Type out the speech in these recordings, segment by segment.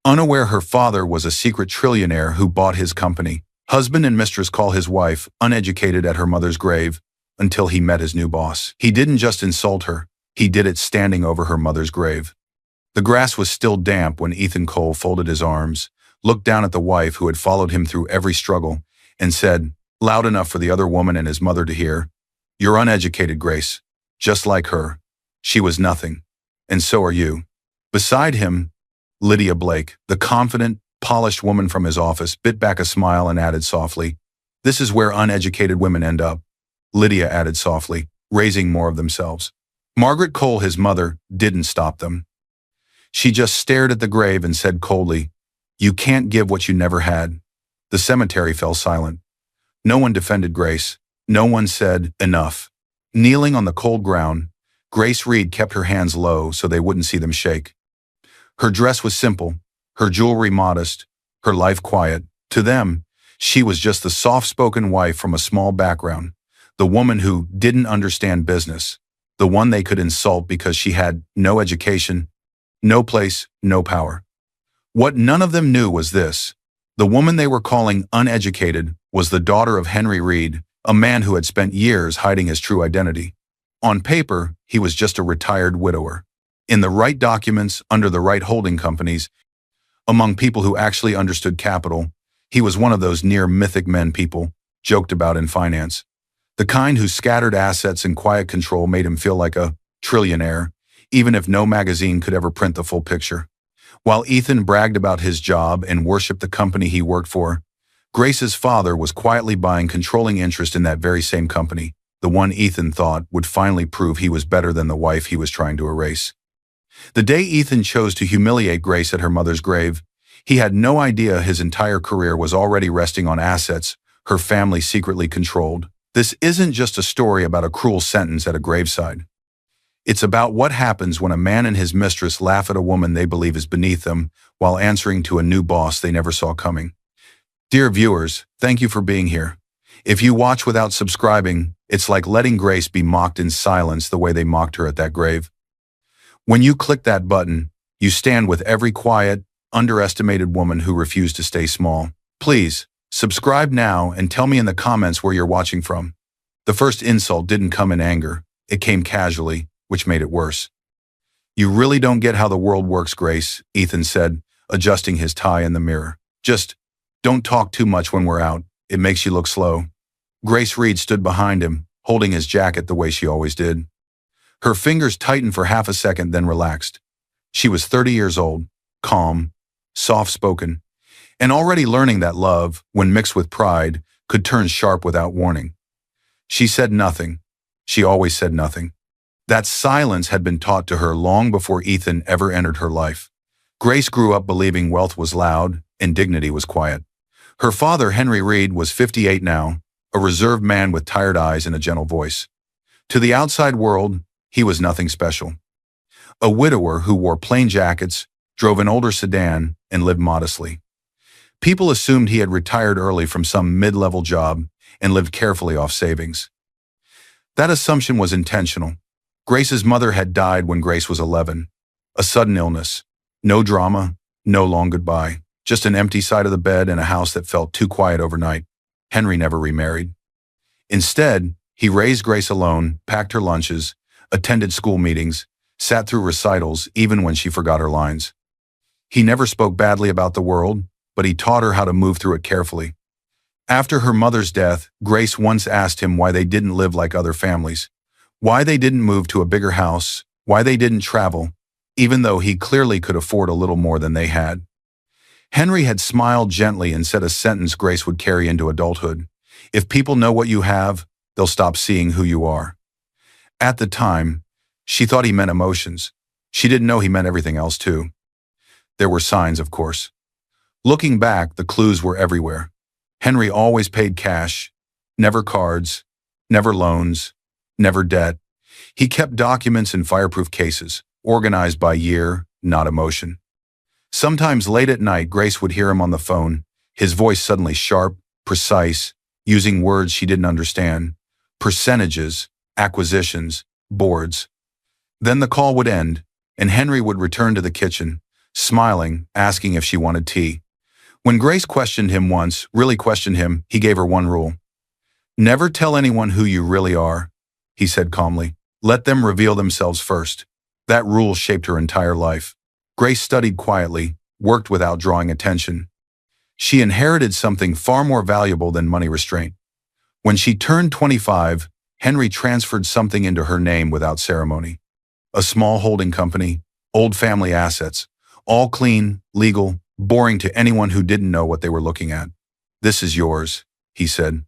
unaware her father was a secret trillionaire who bought his company. Husband and mistress call his wife uneducated at her mother's grave until he met his new boss. He didn't just insult her, he did it standing over her mother's grave. The grass was still damp when Ethan Cole folded his arms, looked down at the wife who had followed him through every struggle, and said, loud enough for the other woman and his mother to hear, "You're uneducated, Grace. Just like her. She was nothing. And so are you." Beside him, Lydia Blake, the confident, polished woman from his office, bit back a smile and added softly, "This is where uneducated women end up." Lydia added softly, raising more of themselves. Margaret Cole, his mother, didn't stop them. She just stared at the grave and said coldly, "You can't give what you never had." The cemetery fell silent. No one defended Grace. No one said, "Enough." Kneeling on the cold ground, Grace Reed kept her hands low so they wouldn't see them shake. Her dress was simple, her jewelry modest, her life quiet. To them, she was just the soft-spoken wife from a small background, the woman who didn't understand business, the one they could insult because she had no education, no place, no power. What none of them knew was this: the woman they were calling uneducated was the daughter of Henry Reed, a man who had spent years hiding his true identity. On paper, he was just a retired widower. In the right documents, under the right holding companies, among people who actually understood capital, he was one of those near-mythic men people joked about in finance. The kind whose scattered assets and quiet control made him feel like a trillionaire, even if no magazine could ever print the full picture. While Ethan bragged about his job and worshipped the company he worked for, Grace's father was quietly buying controlling interest in that very same company, the one Ethan thought would finally prove he was better than the wife he was trying to erase. The day Ethan chose to humiliate Grace at her mother's grave, he had no idea his entire career was already resting on assets her family secretly controlled. This isn't just a story about a cruel sentence at a graveside. It's about what happens when a man and his mistress laugh at a woman they believe is beneath them while answering to a new boss they never saw coming. Dear viewers, thank you for being here. If you watch without subscribing, it's like letting Grace be mocked in silence the way they mocked her at that grave. When you click that button, you stand with every quiet, underestimated woman who refused to stay small. Please, subscribe now and tell me in the comments where you're watching from. The first insult didn't come in anger, it came casually, which made it worse. "You really don't get how the world works, Grace," Ethan said, adjusting his tie in the mirror. "Just don't talk too much when we're out. It makes you look slow." Grace Reed stood behind him, holding his jacket the way she always did. Her fingers tightened for half a second, then relaxed. She was 30 years old, calm, soft-spoken, and already learning that love, when mixed with pride, could turn sharp without warning. She said nothing. She always said nothing. That silence had been taught to her long before Ethan ever entered her life. Grace grew up believing wealth was loud and dignity was quiet. Her father, Henry Reed, was 58 now, a reserved man with tired eyes and a gentle voice. To the outside world, he was nothing special. A widower who wore plain jackets, drove an older sedan, and lived modestly. People assumed he had retired early from some mid-level job and lived carefully off savings. That assumption was intentional. Grace's mother had died when Grace was 11. A sudden illness. No drama, no long goodbye. Just an empty side of the bed and a house that felt too quiet overnight. Henry never remarried. Instead, he raised Grace alone, packed her lunches, attended school meetings, sat through recitals even when she forgot her lines. He never spoke badly about the world, but he taught her how to move through it carefully. After her mother's death, Grace once asked him why they didn't live like other families. Why they didn't move to a bigger house, why they didn't travel, even though he clearly could afford a little more than they had. Henry had smiled gently and said a sentence Grace would carry into adulthood. "If people know what you have, they'll stop seeing who you are." At the time, she thought he meant emotions. She didn't know he meant everything else too. There were signs, of course. Looking back, the clues were everywhere. Henry always paid cash, never cards, never loans, never debt. He kept documents in fireproof cases, organized by year, not emotion. Sometimes late at night, Grace would hear him on the phone, his voice suddenly sharp, precise, using words she didn't understand. Percentages, acquisitions, boards. Then the call would end, and Henry would return to the kitchen, smiling, asking if she wanted tea. When Grace questioned him once, really questioned him, he gave her one rule. "Never tell anyone who you really are," he said calmly. "Let them reveal themselves first." That rule shaped her entire life. Grace studied quietly, worked without drawing attention. She inherited something far more valuable than money restraint. When she turned 25, Henry transferred something into her name without ceremony. A small holding company, old family assets, all clean, legal, boring to anyone who didn't know what they were looking at. "This is yours," he said.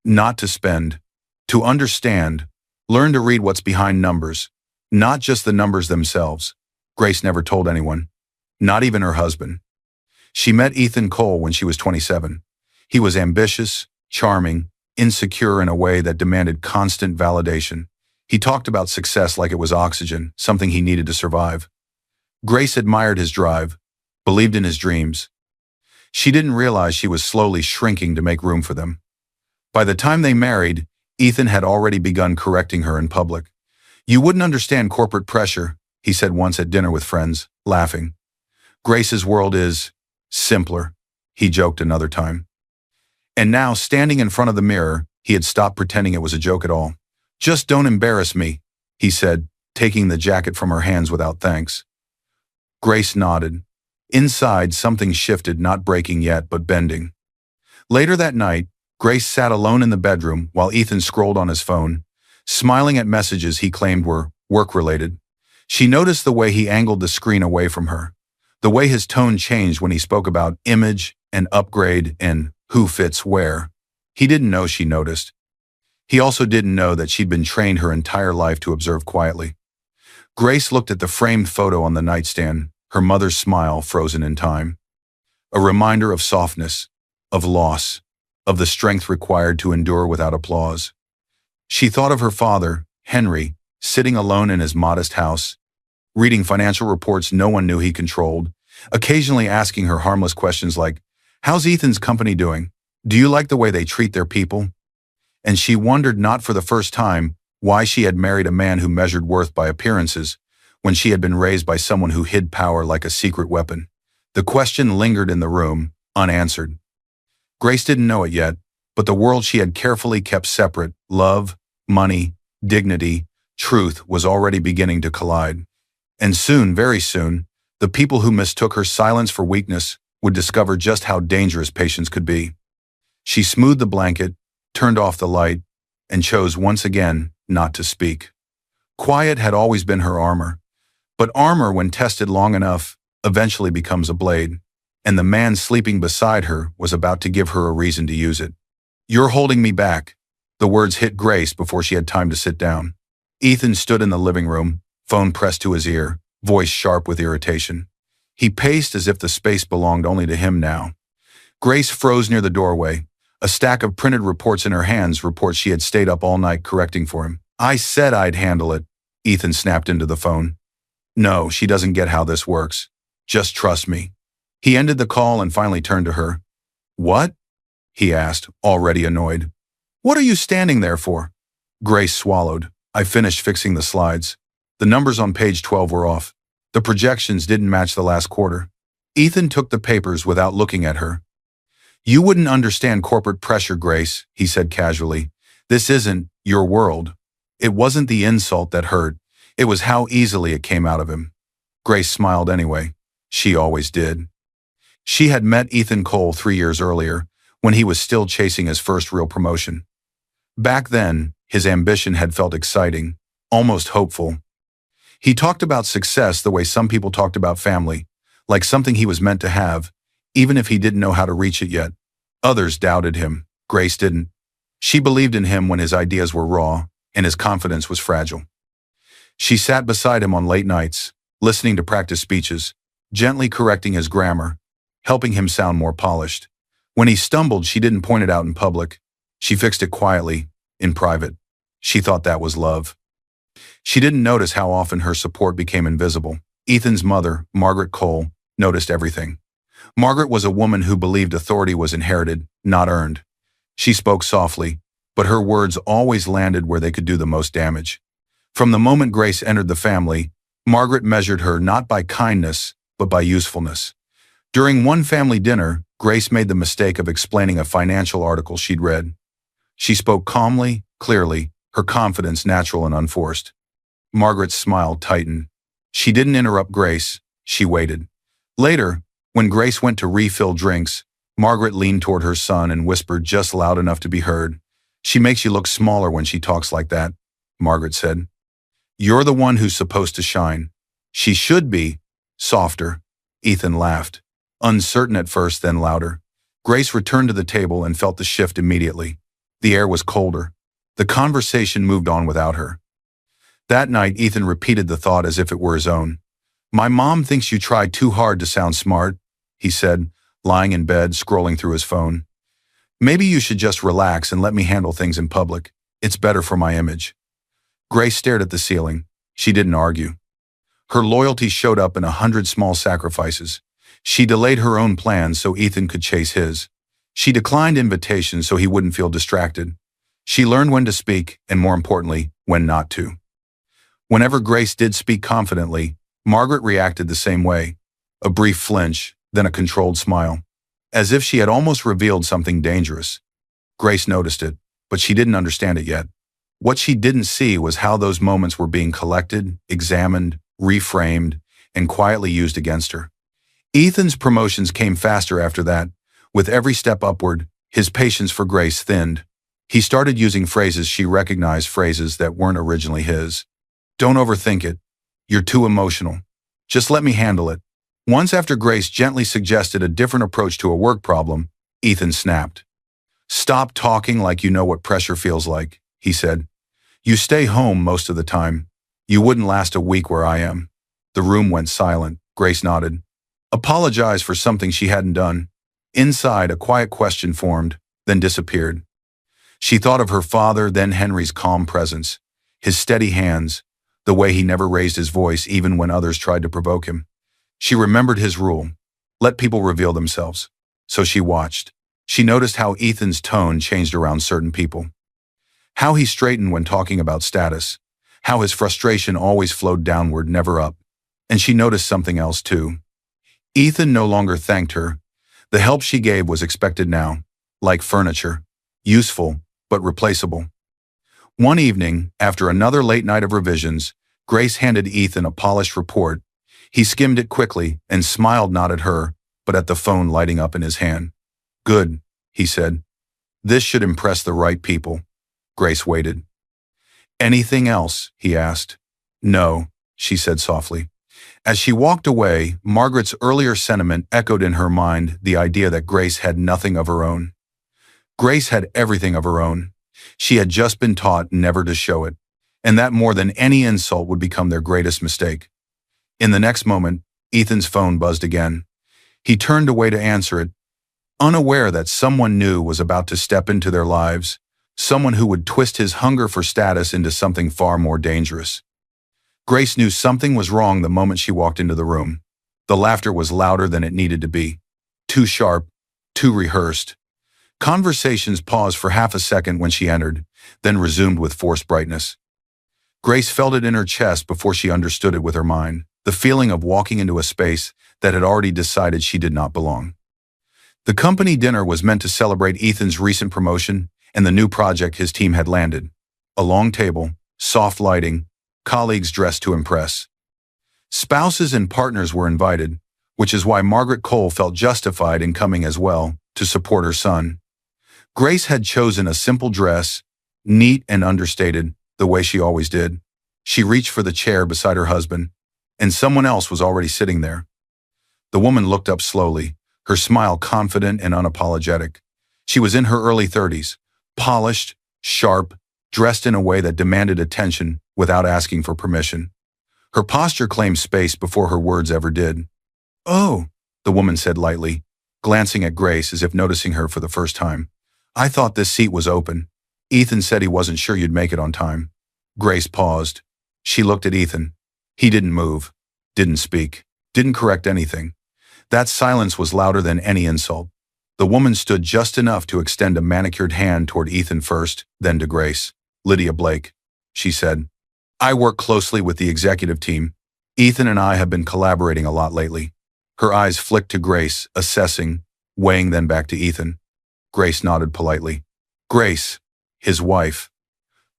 "Not to spend, to understand, learn to read what's behind numbers, not just the numbers themselves." Grace never told anyone, not even her husband. She met Ethan Cole when she was 27. He was ambitious, charming, insecure in a way that demanded constant validation. He talked about success like it was oxygen, something he needed to survive. Grace admired his drive, believed in his dreams. She didn't realize she was slowly shrinking to make room for them. By the time they married, Ethan had already begun correcting her in public. "You wouldn't understand corporate pressure," he said once at dinner with friends, laughing. "Grace's world is simpler," he joked another time. And now, standing in front of the mirror, he had stopped pretending it was a joke at all. "Just don't embarrass me," he said, taking the jacket from her hands without thanks. Grace nodded. Inside, something shifted, not breaking yet, but bending. Later that night, Grace sat alone in the bedroom while Ethan scrolled on his phone, smiling at messages he claimed were work-related. She noticed the way he angled the screen away from her, the way his tone changed when he spoke about image and upgrade and who fits where. He didn't know she noticed. He also didn't know that she'd been trained her entire life to observe quietly. Grace looked at the framed photo on the nightstand, her mother's smile frozen in time. A reminder of softness, of loss, of the strength required to endure without applause. She thought of her father, Henry, sitting alone in his modest house, reading financial reports no one knew he controlled, occasionally asking her harmless questions like, "How's Ethan's company doing? Do you like the way they treat their people?" And she wondered, not for the first time, why she had married a man who measured worth by appearances, when she had been raised by someone who hid power like a secret weapon. The question lingered in the room, unanswered. Grace didn't know it yet, but the world she had carefully kept separate, love, money, dignity, truth, was already beginning to collide. And soon, very soon, the people who mistook her silence for weakness would discover just how dangerous patience could be. She smoothed the blanket, turned off the light, and chose once again not to speak. Quiet had always been her armor, but armor, when tested long enough, eventually becomes a blade, and the man sleeping beside her was about to give her a reason to use it. "You're holding me back." The words hit Grace before she had time to sit down. Ethan stood in the living room, phone pressed to his ear, voice sharp with irritation. He paced as if the space belonged only to him now. Grace froze near the doorway, a stack of printed reports in her hands, reports she had stayed up all night correcting for him. "I said I'd handle it," Ethan snapped into the phone. "No, she doesn't get how this works. Just trust me." He ended the call and finally turned to her. "What?" he asked, already annoyed. "What are you standing there for?" Grace swallowed. "I finished fixing the slides. The numbers on page 12 were off. The projections didn't match the last quarter." Ethan took the papers without looking at her. "You wouldn't understand corporate pressure, Grace," he said casually. "This isn't your world." It wasn't the insult that hurt. It was how easily it came out of him. Grace smiled anyway. She always did. She had met Ethan Cole 3 years earlier, when he was still chasing his first real promotion. Back then, his ambition had felt exciting, almost hopeful. He talked about success the way some people talked about family, like something he was meant to have, even if he didn't know how to reach it yet. Others doubted him. Grace didn't. She believed in him when his ideas were raw and his confidence was fragile. She sat beside him on late nights, listening to practice speeches, gently correcting his grammar, helping him sound more polished. When he stumbled, she didn't point it out in public. She fixed it quietly, in private. She thought that was love. She didn't notice how often her support became invisible. Ethan's mother, Margaret Cole, noticed everything. Margaret was a woman who believed authority was inherited, not earned. She spoke softly, but her words always landed where they could do the most damage. From the moment Grace entered the family, Margaret measured her not by kindness, but by usefulness. During one family dinner, Grace made the mistake of explaining a financial article she'd read. She spoke calmly, clearly, her confidence natural and unforced. Margaret's smile tightened. She didn't interrupt Grace, she waited. Later, when Grace went to refill drinks, Margaret leaned toward her son and whispered just loud enough to be heard. "She makes you look smaller when she talks like that," Margaret said. "You're the one who's supposed to shine. She should be softer." Ethan laughed. Uncertain at first, then louder. Grace returned to the table and felt the shift immediately. The air was colder. The conversation moved on without her. That night, Ethan repeated the thought as if it were his own. "My mom thinks you try too hard to sound smart," he said, lying in bed, scrolling through his phone. "Maybe you should just relax and let me handle things in public. It's better for my image." Grace stared at the ceiling. She didn't argue. Her loyalty showed up in 100 small sacrifices. She delayed her own plans so Ethan could chase his. She declined invitations so he wouldn't feel distracted. She learned when to speak, and more importantly, when not to. Whenever Grace did speak confidently, Margaret reacted the same way. A brief flinch, then a controlled smile. As if she had almost revealed something dangerous. Grace noticed it, but she didn't understand it yet. What she didn't see was how those moments were being collected, examined, reframed, and quietly used against her. Ethan's promotions came faster after that. With every step upward, his patience for Grace thinned. He started using phrases she recognized, phrases that weren't originally his. "Don't overthink it. You're too emotional. Just let me handle it." Once, after Grace gently suggested a different approach to a work problem, Ethan snapped. "Stop talking like you know what pressure feels like," he said. "You stay home most of the time. You wouldn't last a week where I am." The room went silent. Grace nodded. Apologized for something she hadn't done. Inside, a quiet question formed, then disappeared. She thought of her father, then Henry's calm presence, his steady hands, the way he never raised his voice even when others tried to provoke him. She remembered his rule, let people reveal themselves. So she watched. She noticed how Ethan's tone changed around certain people. How he straightened when talking about status. How his frustration always flowed downward, never up. And she noticed something else too. Ethan no longer thanked her. The help she gave was expected now, like furniture, useful but replaceable. One evening, after another late night of revisions, Grace handed Ethan a polished report. He skimmed it quickly and smiled not at her, but at the phone lighting up in his hand. "Good," he said. "This should impress the right people." Grace waited. "Anything else?" he asked. "No," she said softly. As she walked away, Margaret's earlier sentiment echoed in her mind, the idea that Grace had nothing of her own. Grace had everything of her own. She had just been taught never to show it, and that more than any insult would become their greatest mistake. In the next moment, Ethan's phone buzzed again. He turned away to answer it, unaware that someone new was about to step into their lives, someone who would twist his hunger for status into something far more dangerous. Grace knew something was wrong the moment she walked into the room. The laughter was louder than it needed to be. Too sharp, too rehearsed. Conversations paused for half a second when she entered, then resumed with forced brightness. Grace felt it in her chest before she understood it with her mind, the feeling of walking into a space that had already decided she did not belong. The company dinner was meant to celebrate Ethan's recent promotion and the new project his team had landed. A long table, soft lighting, colleagues dressed to impress. Spouses and partners were invited, which is why Margaret Cole felt justified in coming as well, to support her son. Grace had chosen a simple dress, neat and understated, the way she always did. She reached for the chair beside her husband, and someone else was already sitting there. The woman looked up slowly, her smile confident and unapologetic. She was in her early 30s, polished, sharp, dressed in a way that demanded attention without asking for permission. Her posture claimed space before her words ever did. "Oh," the woman said lightly, glancing at Grace as if noticing her for the first time. "I thought this seat was open. Ethan said he wasn't sure you'd make it on time." Grace paused. She looked at Ethan. He didn't move, didn't speak, didn't correct anything. That silence was louder than any insult. The woman stood just enough to extend a manicured hand toward Ethan first, then to Grace. "Lydia Blake," she said. "I work closely with the executive team. Ethan and I have been collaborating a lot lately. Her eyes flicked to Grace, assessing, weighing, then back to Ethan. Grace nodded politely. Grace, his wife.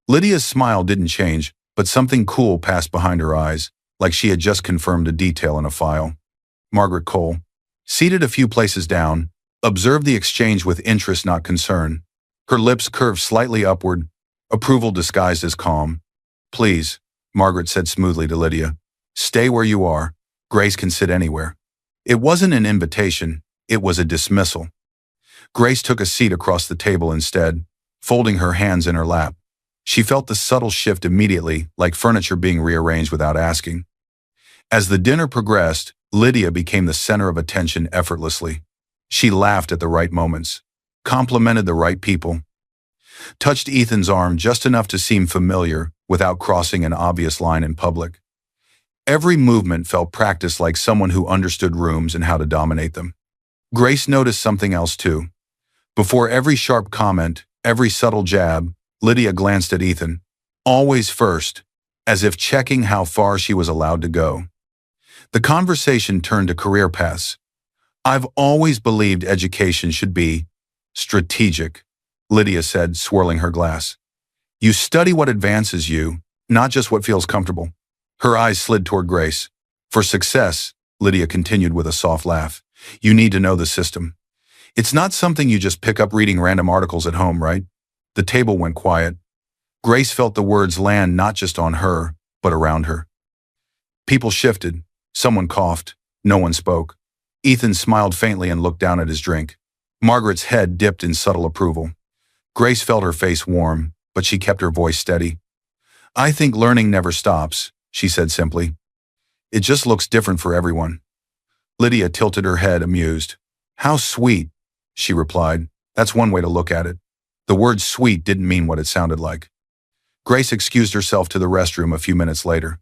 Lydia's smile didn't change, but something cool passed behind her eyes, like she had just confirmed a detail in a file. Margaret Cole, seated a few places down, observed the exchange with interest, not concern. Her lips curved slightly upward, approval disguised as calm. Please, Margaret said smoothly to Lydia. Stay where you are. Grace can sit anywhere. It wasn't an invitation, it was a dismissal. Grace took a seat across the table instead, folding her hands in her lap. She felt the subtle shift immediately, like furniture being rearranged without asking. As the dinner progressed, Lydia became the center of attention effortlessly. She laughed at the right moments, complimented the right people, touched Ethan's arm just enough to seem familiar without crossing an obvious line in public. Every movement felt practiced, like someone who understood rooms and how to dominate them. Grace noticed something else too. Before every sharp comment, every subtle jab, Lydia glanced at Ethan, always first, as if checking how far she was allowed to go. The conversation turned to career paths. I've always believed education should be strategic, Lydia said, swirling her glass. You study what advances you, not just what feels comfortable. Her eyes slid toward Grace. For success, Lydia continued with a soft laugh, you need to know the system. It's not something you just pick up reading random articles at home, right? The table went quiet. Grace felt the words land not just on her, but around her. People shifted. Someone coughed. No one spoke. Ethan smiled faintly and looked down at his drink. Margaret's head dipped in subtle approval. Grace felt her face warm, but she kept her voice steady. I think learning never stops, she said simply. It just looks different for everyone. Lydia tilted her head, amused. How sweet, she replied. That's one way to look at it. The word sweet didn't mean what it sounded like. Grace excused herself to the restroom a few minutes later.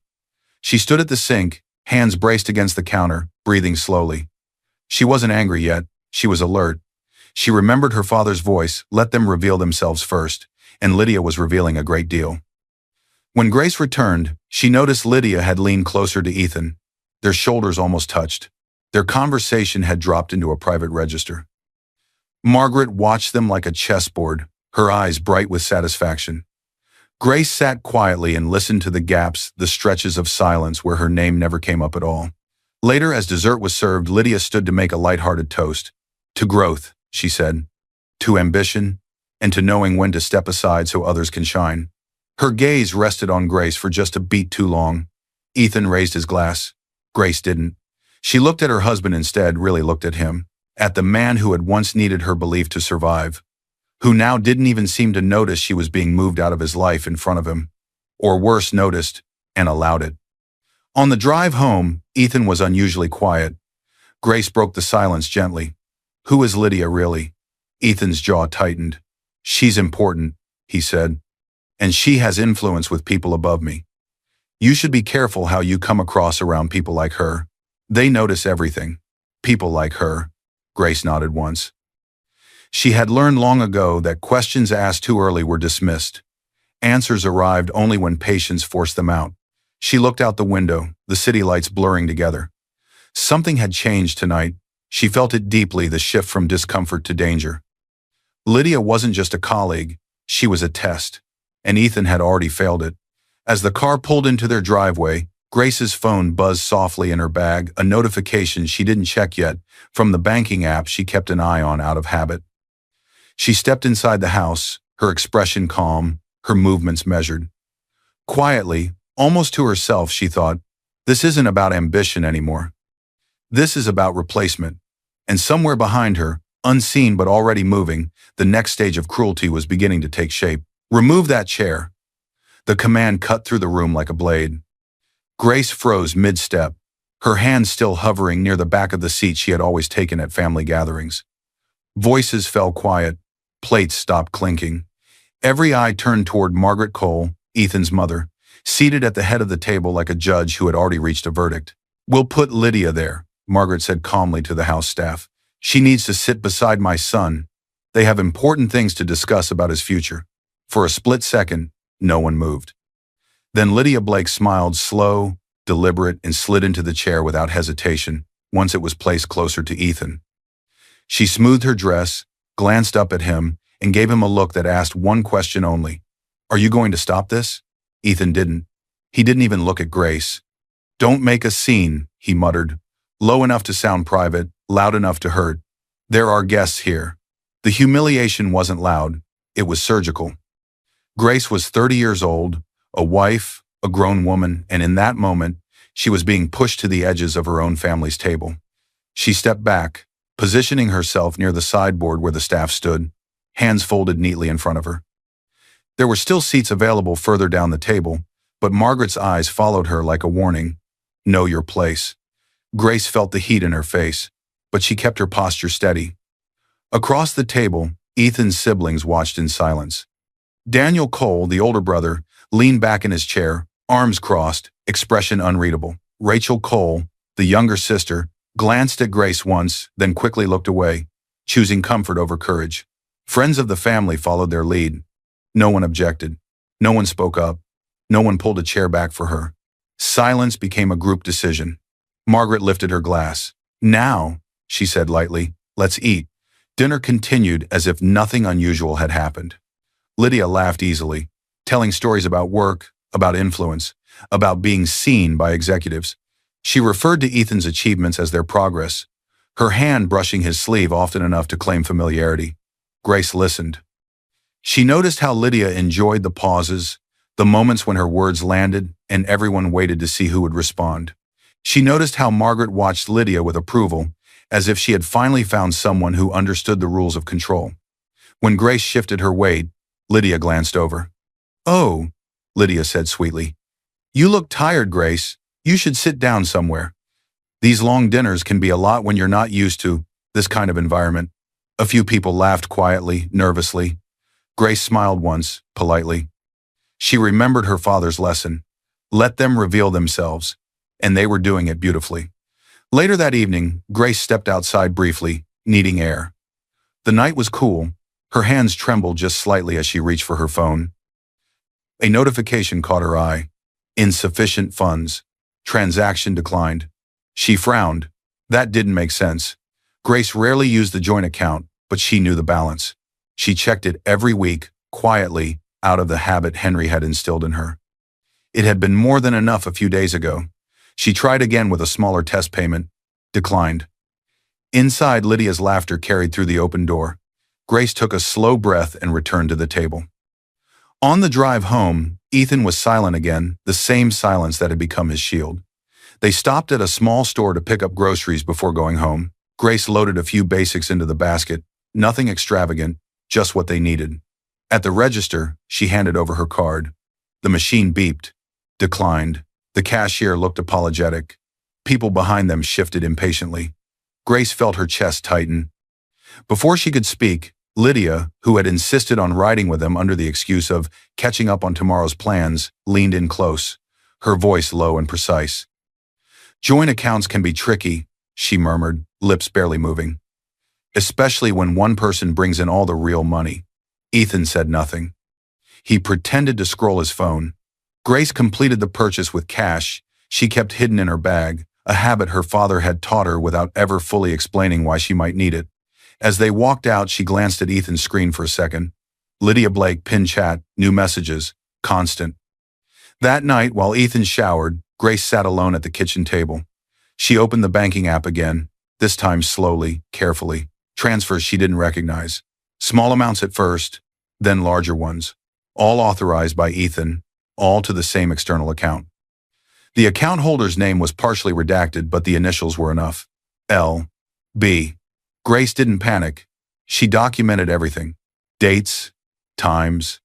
She stood at the sink, hands braced against the counter, breathing slowly. She wasn't angry yet, she was alert. She remembered her father's voice, let them reveal themselves first, and Lydia was revealing a great deal. When Grace returned, she noticed Lydia had leaned closer to Ethan. Their shoulders almost touched. Their conversation had dropped into a private register. Margaret watched them like a chessboard, her eyes bright with satisfaction. Grace sat quietly and listened to the gaps, the stretches of silence where her name never came up at all. Later, as dessert was served, Lydia stood to make a light-hearted toast. To growth, she said. To ambition, and to knowing when to step aside so others can shine. Her gaze rested on Grace for just a beat too long. Ethan raised his glass. Grace didn't. She looked at her husband instead, really looked at him. At the man who had once needed her belief to survive. Who now didn't even seem to notice she was being moved out of his life in front of him. Or worse, noticed and allowed it. On the drive home, Ethan was unusually quiet. Grace broke the silence gently. Who is Lydia really? Ethan's jaw tightened. She's important, he said. And she has influence with people above me. You should be careful how you come across around people like her. They notice everything. People like her. Grace nodded once. She had learned long ago that questions asked too early were dismissed. Answers arrived only when patience forced them out. She looked out the window, the city lights blurring together. Something had changed tonight. She felt it deeply, the shift from discomfort to danger. Lydia wasn't just a colleague, she was a test, and Ethan had already failed it. As the car pulled into their driveway, Grace's phone buzzed softly in her bag, a notification she didn't check yet, from the banking app she kept an eye on out of habit. She stepped inside the house, her expression calm, her movements measured. Quietly, almost to herself, she thought, this isn't about ambition anymore. This is about replacement. And somewhere behind her, unseen but already moving, the next stage of cruelty was beginning to take shape. Remove that chair. The command cut through the room like a blade. Grace froze mid-step, her hand still hovering near the back of the seat she had always taken at family gatherings. Voices fell quiet. Plates stopped clinking. Every eye turned toward Margaret Cole, Ethan's mother, seated at the head of the table like a judge who had already reached a verdict. We'll put Lydia there, Margaret said calmly to the house staff. She needs to sit beside my son. They have important things to discuss about his future. For a split second, no one moved. Then Lydia Blake smiled, slow, deliberate, and slid into the chair without hesitation. once it was placed closer to Ethan. She smoothed her dress, glanced up at him, and gave him a look that asked one question only. "Are you going to stop this?" Ethan didn't. He didn't even look at Grace. "Don't make a scene," he muttered, low enough to sound private, loud enough to hurt. "There are guests here." The humiliation wasn't loud. It was surgical. Grace was 30 years old, a wife, a grown woman, and in that moment, she was being pushed to the edges of her own family's table. She stepped back, positioning herself near the sideboard where the staff stood, hands folded neatly in front of her. There were still seats available further down the table, but Margaret's eyes followed her like a warning. "Know your place." Grace felt the heat in her face, but she kept her posture steady. Across the table, Ethan's siblings watched in silence. Daniel Cole, the older brother, leaned back in his chair, arms crossed, expression unreadable. Rachel Cole, the younger sister, glanced at Grace once, then quickly looked away, choosing comfort over courage. Friends of the family followed their lead. No one objected. No one spoke up. No one pulled a chair back for her. Silence became a group decision. Margaret lifted her glass. "Now," she said lightly, "let's eat." Dinner continued as if nothing unusual had happened. Lydia laughed easily, telling stories about work, about influence, about being seen by executives. She referred to Ethan's achievements as their progress, her hand brushing his sleeve often enough to claim familiarity. Grace listened. She noticed how Lydia enjoyed the pauses, the moments when her words landed and everyone waited to see who would respond. She noticed how Margaret watched Lydia with approval, as if she had finally found someone who understood the rules of control. When Grace shifted her weight, Lydia glanced over. "Oh," Lydia said sweetly. "You look tired, Grace. You should sit down somewhere. These long dinners can be a lot when you're not used to this kind of environment." A few people laughed quietly, nervously. Grace smiled once, politely. She remembered her father's lesson. Let them reveal themselves. And they were doing it beautifully. Later that evening, Grace stepped outside briefly, needing air. The night was cool. Her hands trembled just slightly as she reached for her phone. A notification caught her eye. Insufficient funds. Transaction declined. She frowned. That didn't make sense. Grace rarely used the joint account, but she knew the balance. She checked it every week, quietly, out of the habit Henry had instilled in her. It had been more than enough a few days ago. She tried again with a smaller test payment. Declined. Inside, Lydia's laughter carried through the open door. Grace took a slow breath and returned to the table. On the drive home, Ethan was silent again, the same silence that had become his shield. They stopped at a small store to pick up groceries before going home. Grace loaded a few basics into the basket, nothing extravagant, just what they needed. At the register, she handed over her card. The machine beeped. Declined. The cashier looked apologetic. People behind them shifted impatiently. Grace felt her chest tighten. Before she could speak, Lydia, who had insisted on riding with them under the excuse of catching up on tomorrow's plans, leaned in close, her voice low and precise. "Joint accounts can be tricky," she murmured, lips barely moving. "Especially when one person brings in all the real money." Ethan said nothing. He pretended to scroll his phone. Grace completed the purchase with cash she kept hidden in her bag, a habit her father had taught her without ever fully explaining why she might need it. As they walked out, she glanced at Ethan's screen for a second. Lydia Blake, pin chat, new messages, constant. That night, while Ethan showered, Grace sat alone at the kitchen table. She opened the banking app again, this time slowly, carefully. Transfers she didn't recognize. Small amounts at first, then larger ones. All authorized by Ethan, all to the same external account. The account holder's name was partially redacted, but the initials were enough. L.B. Grace didn't panic. She documented everything. Dates, times,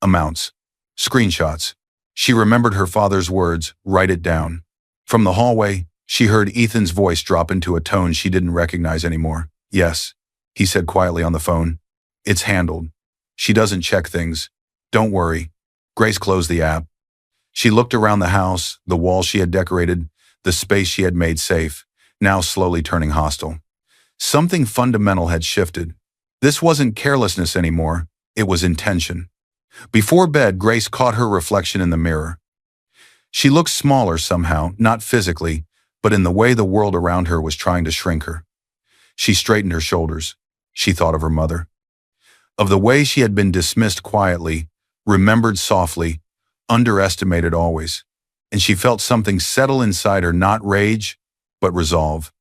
amounts, screenshots. She remembered her father's words, write it down. From the hallway, she heard Ethan's voice drop into a tone she didn't recognize anymore. "Yes," he said quietly on the phone. "It's handled. She doesn't check things. Don't worry." Grace closed the app. She looked around the house, the walls she had decorated, the space she had made safe, now slowly turning hostile. Something fundamental had shifted. This wasn't carelessness anymore, it was intention. Before bed, Grace caught her reflection in the mirror. She looked smaller somehow, not physically, but in the way the world around her was trying to shrink her. She straightened her shoulders. She thought of her mother. Of the way she had been dismissed quietly, remembered softly, underestimated always. And she felt something settle inside her, not rage, but resolve.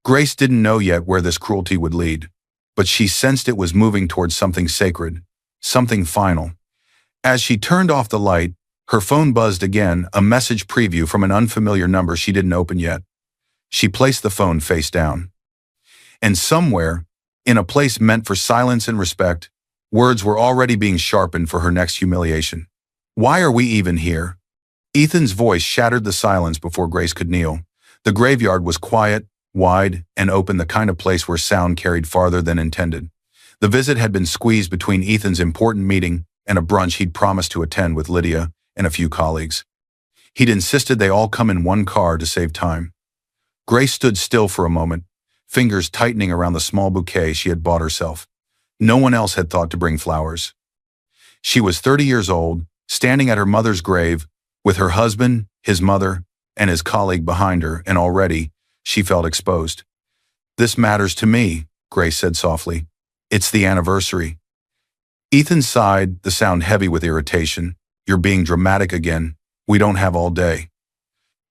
Grace didn't know yet where this cruelty would lead, but she sensed it was moving towards something sacred, something final. As she turned off the light, her phone buzzed again, a message preview from an unfamiliar number she didn't open yet. She placed the phone face down. And somewhere, in a place meant for silence and respect, words were already being sharpened for her next humiliation. "Why are we even here?" Ethan's voice shattered the silence before Grace could kneel. The graveyard was quiet, wide, and open, the kind of place where sound carried farther than intended. The visit had been squeezed between Ethan's important meeting and a brunch he'd promised to attend with Lydia and a few colleagues. He'd insisted they all come in one car to save time. Grace stood still for a moment, fingers tightening around the small bouquet she had bought herself. No one else had thought to bring flowers. She was 30 years old, standing at her mother's grave, with her husband, his mother, and his colleague behind her, and already she felt exposed. "This matters to me," Grace said softly. "It's the anniversary." Ethan sighed, the sound heavy with irritation. "You're being dramatic again. We don't have all day."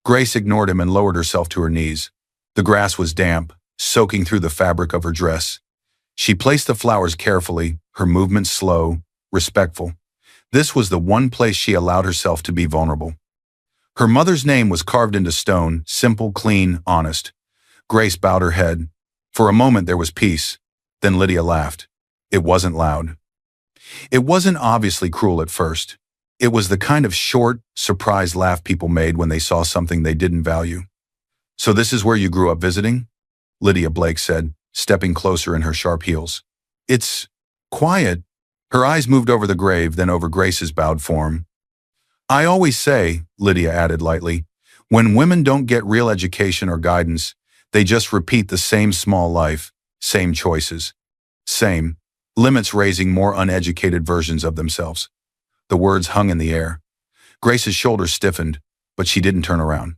Grace ignored him and lowered herself to her knees. The grass was damp, soaking through the fabric of her dress. She placed the flowers carefully, her movements slow, respectful. This was the one place she allowed herself to be vulnerable. Her mother's name was carved into stone, simple, clean, honest. Grace bowed her head. For a moment there was peace. Then Lydia laughed. It wasn't loud. It wasn't obviously cruel at first. It was the kind of short, surprised laugh people made when they saw something they didn't value. "So this is where you grew up visiting?" Lydia Blake said, stepping closer in her sharp heels. "It's quiet." Her eyes moved over the grave, then over Grace's bowed form. "I always say," Lydia added lightly, "when women don't get real education or guidance, they just repeat the same small life, same choices, same limits, raising more uneducated versions of themselves." The words hung in the air. Grace's shoulders stiffened, but she didn't turn around.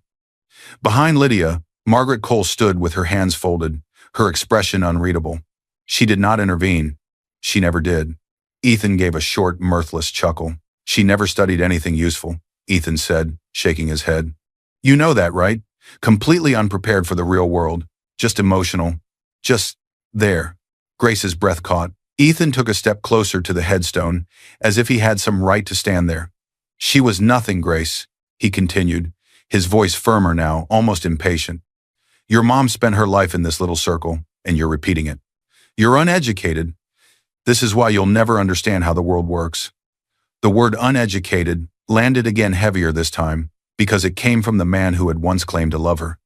Behind Lydia, Margaret Cole stood with her hands folded, her expression unreadable. She did not intervene. She never did. Ethan gave a short, mirthless chuckle. "She never studied anything useful," Ethan said, shaking his head. "You know that, right? Completely unprepared for the real world. Just emotional. Just there." Grace's breath caught. Ethan took a step closer to the headstone, as if he had some right to stand there. "She was nothing, Grace," he continued, his voice firmer now, almost impatient. "Your mom spent her life in this little circle, and you're repeating it. You're uneducated. This is why you'll never understand how the world works." The word uneducated landed again, heavier this time, because it came from the man who had once claimed to love her.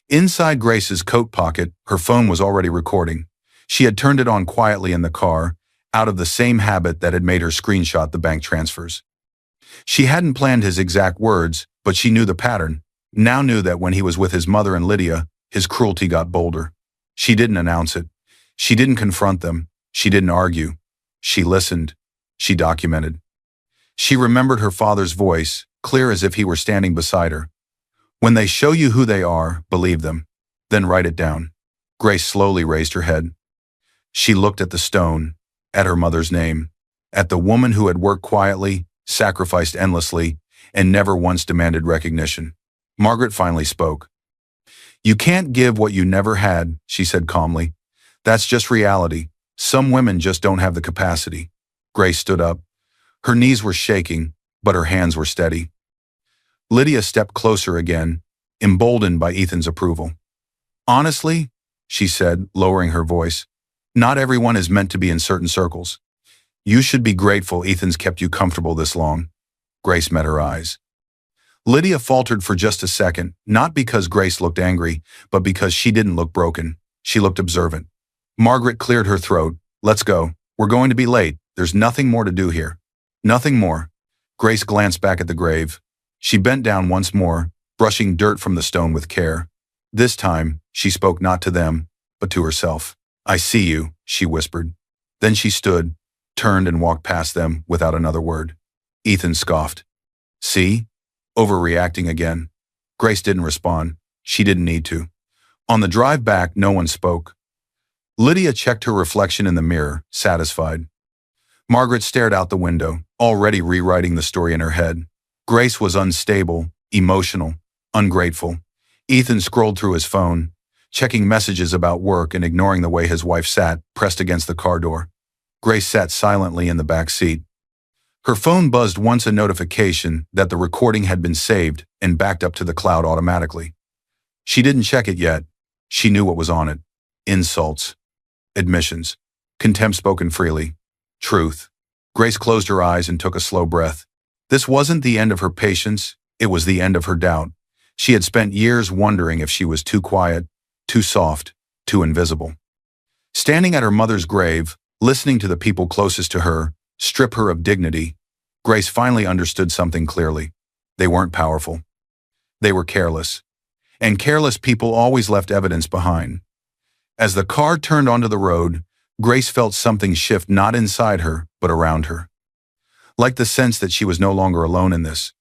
Inside Grace's coat pocket, her phone was already recording. She had turned it on quietly in the car, out of the same habit that had made her screenshot the bank transfers. She hadn't planned his exact words, but she knew the pattern, now knew that when he was with his mother and Lydia, his cruelty got bolder. She didn't announce it. She didn't confront them. She didn't argue. She listened. She documented. She remembered her father's voice, clear as if he were standing beside her. "When they show you who they are, believe them. Then write it down." Grace slowly raised her head. She looked at the stone, at her mother's name, at the woman who had worked quietly, sacrificed endlessly, and never once demanded recognition. Margaret finally spoke. "You can't give what you never had," she said calmly. "That's just reality. Some women just don't have the capacity." Grace stood up. Her knees were shaking, but her hands were steady. Lydia stepped closer again, emboldened by Ethan's approval. "Honestly," she said, lowering her voice, "not everyone is meant to be in certain circles. You should be grateful Ethan's kept you comfortable this long." Grace met her eyes. Lydia faltered for just a second, not because Grace looked angry, but because she didn't look broken. She looked observant. Margaret cleared her throat. "Let's go. We're going to be late. There's nothing more to do here." "Nothing more." Grace glanced back at the grave. She bent down once more, brushing dirt from the stone with care. This time, she spoke not to them, but to herself. "I see you," she whispered. Then she stood, turned and walked past them without another word. Ethan scoffed. "See? Overreacting again." Grace didn't respond. She didn't need to. On the drive back, no one spoke. Lydia checked her reflection in the mirror, satisfied. Margaret stared out the window, already rewriting the story in her head. Grace was unstable, emotional, ungrateful. Ethan scrolled through his phone, checking messages about work and ignoring the way his wife sat, pressed against the car door. Grace sat silently in the back seat. Her phone buzzed once, a notification that the recording had been saved and backed up to the cloud automatically. She didn't check it yet. She knew what was on it. Insults. Admissions. Contempt spoken freely. Truth. Grace closed her eyes and took a slow breath. This wasn't the end of her patience, it was the end of her doubt. She had spent years wondering if she was too quiet, too soft, too invisible. Standing at her mother's grave, listening to the people closest to her strip her of dignity, Grace finally understood something clearly. They weren't powerful. They were careless. And careless people always left evidence behind. As the car turned onto the road, Grace felt something shift, not inside her, but around her. Like the sense that she was no longer alone in this.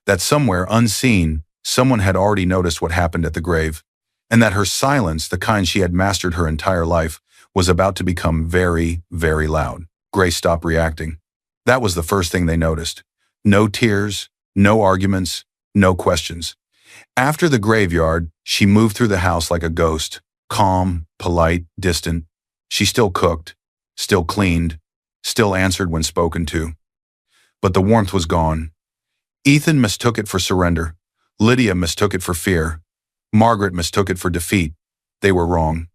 That somewhere, unseen, someone had already noticed what happened at the grave. And that her silence, the kind she had mastered her entire life, was about to become very, very loud. Grace stopped reacting. That was the first thing they noticed. No tears, no arguments, no questions. After the graveyard, she moved through the house like a ghost, calm, polite, distant. She still cooked, still cleaned, still answered when spoken to. But the warmth was gone. Ethan mistook it for surrender. Lydia mistook it for fear. Margaret mistook it for defeat. They were wrong.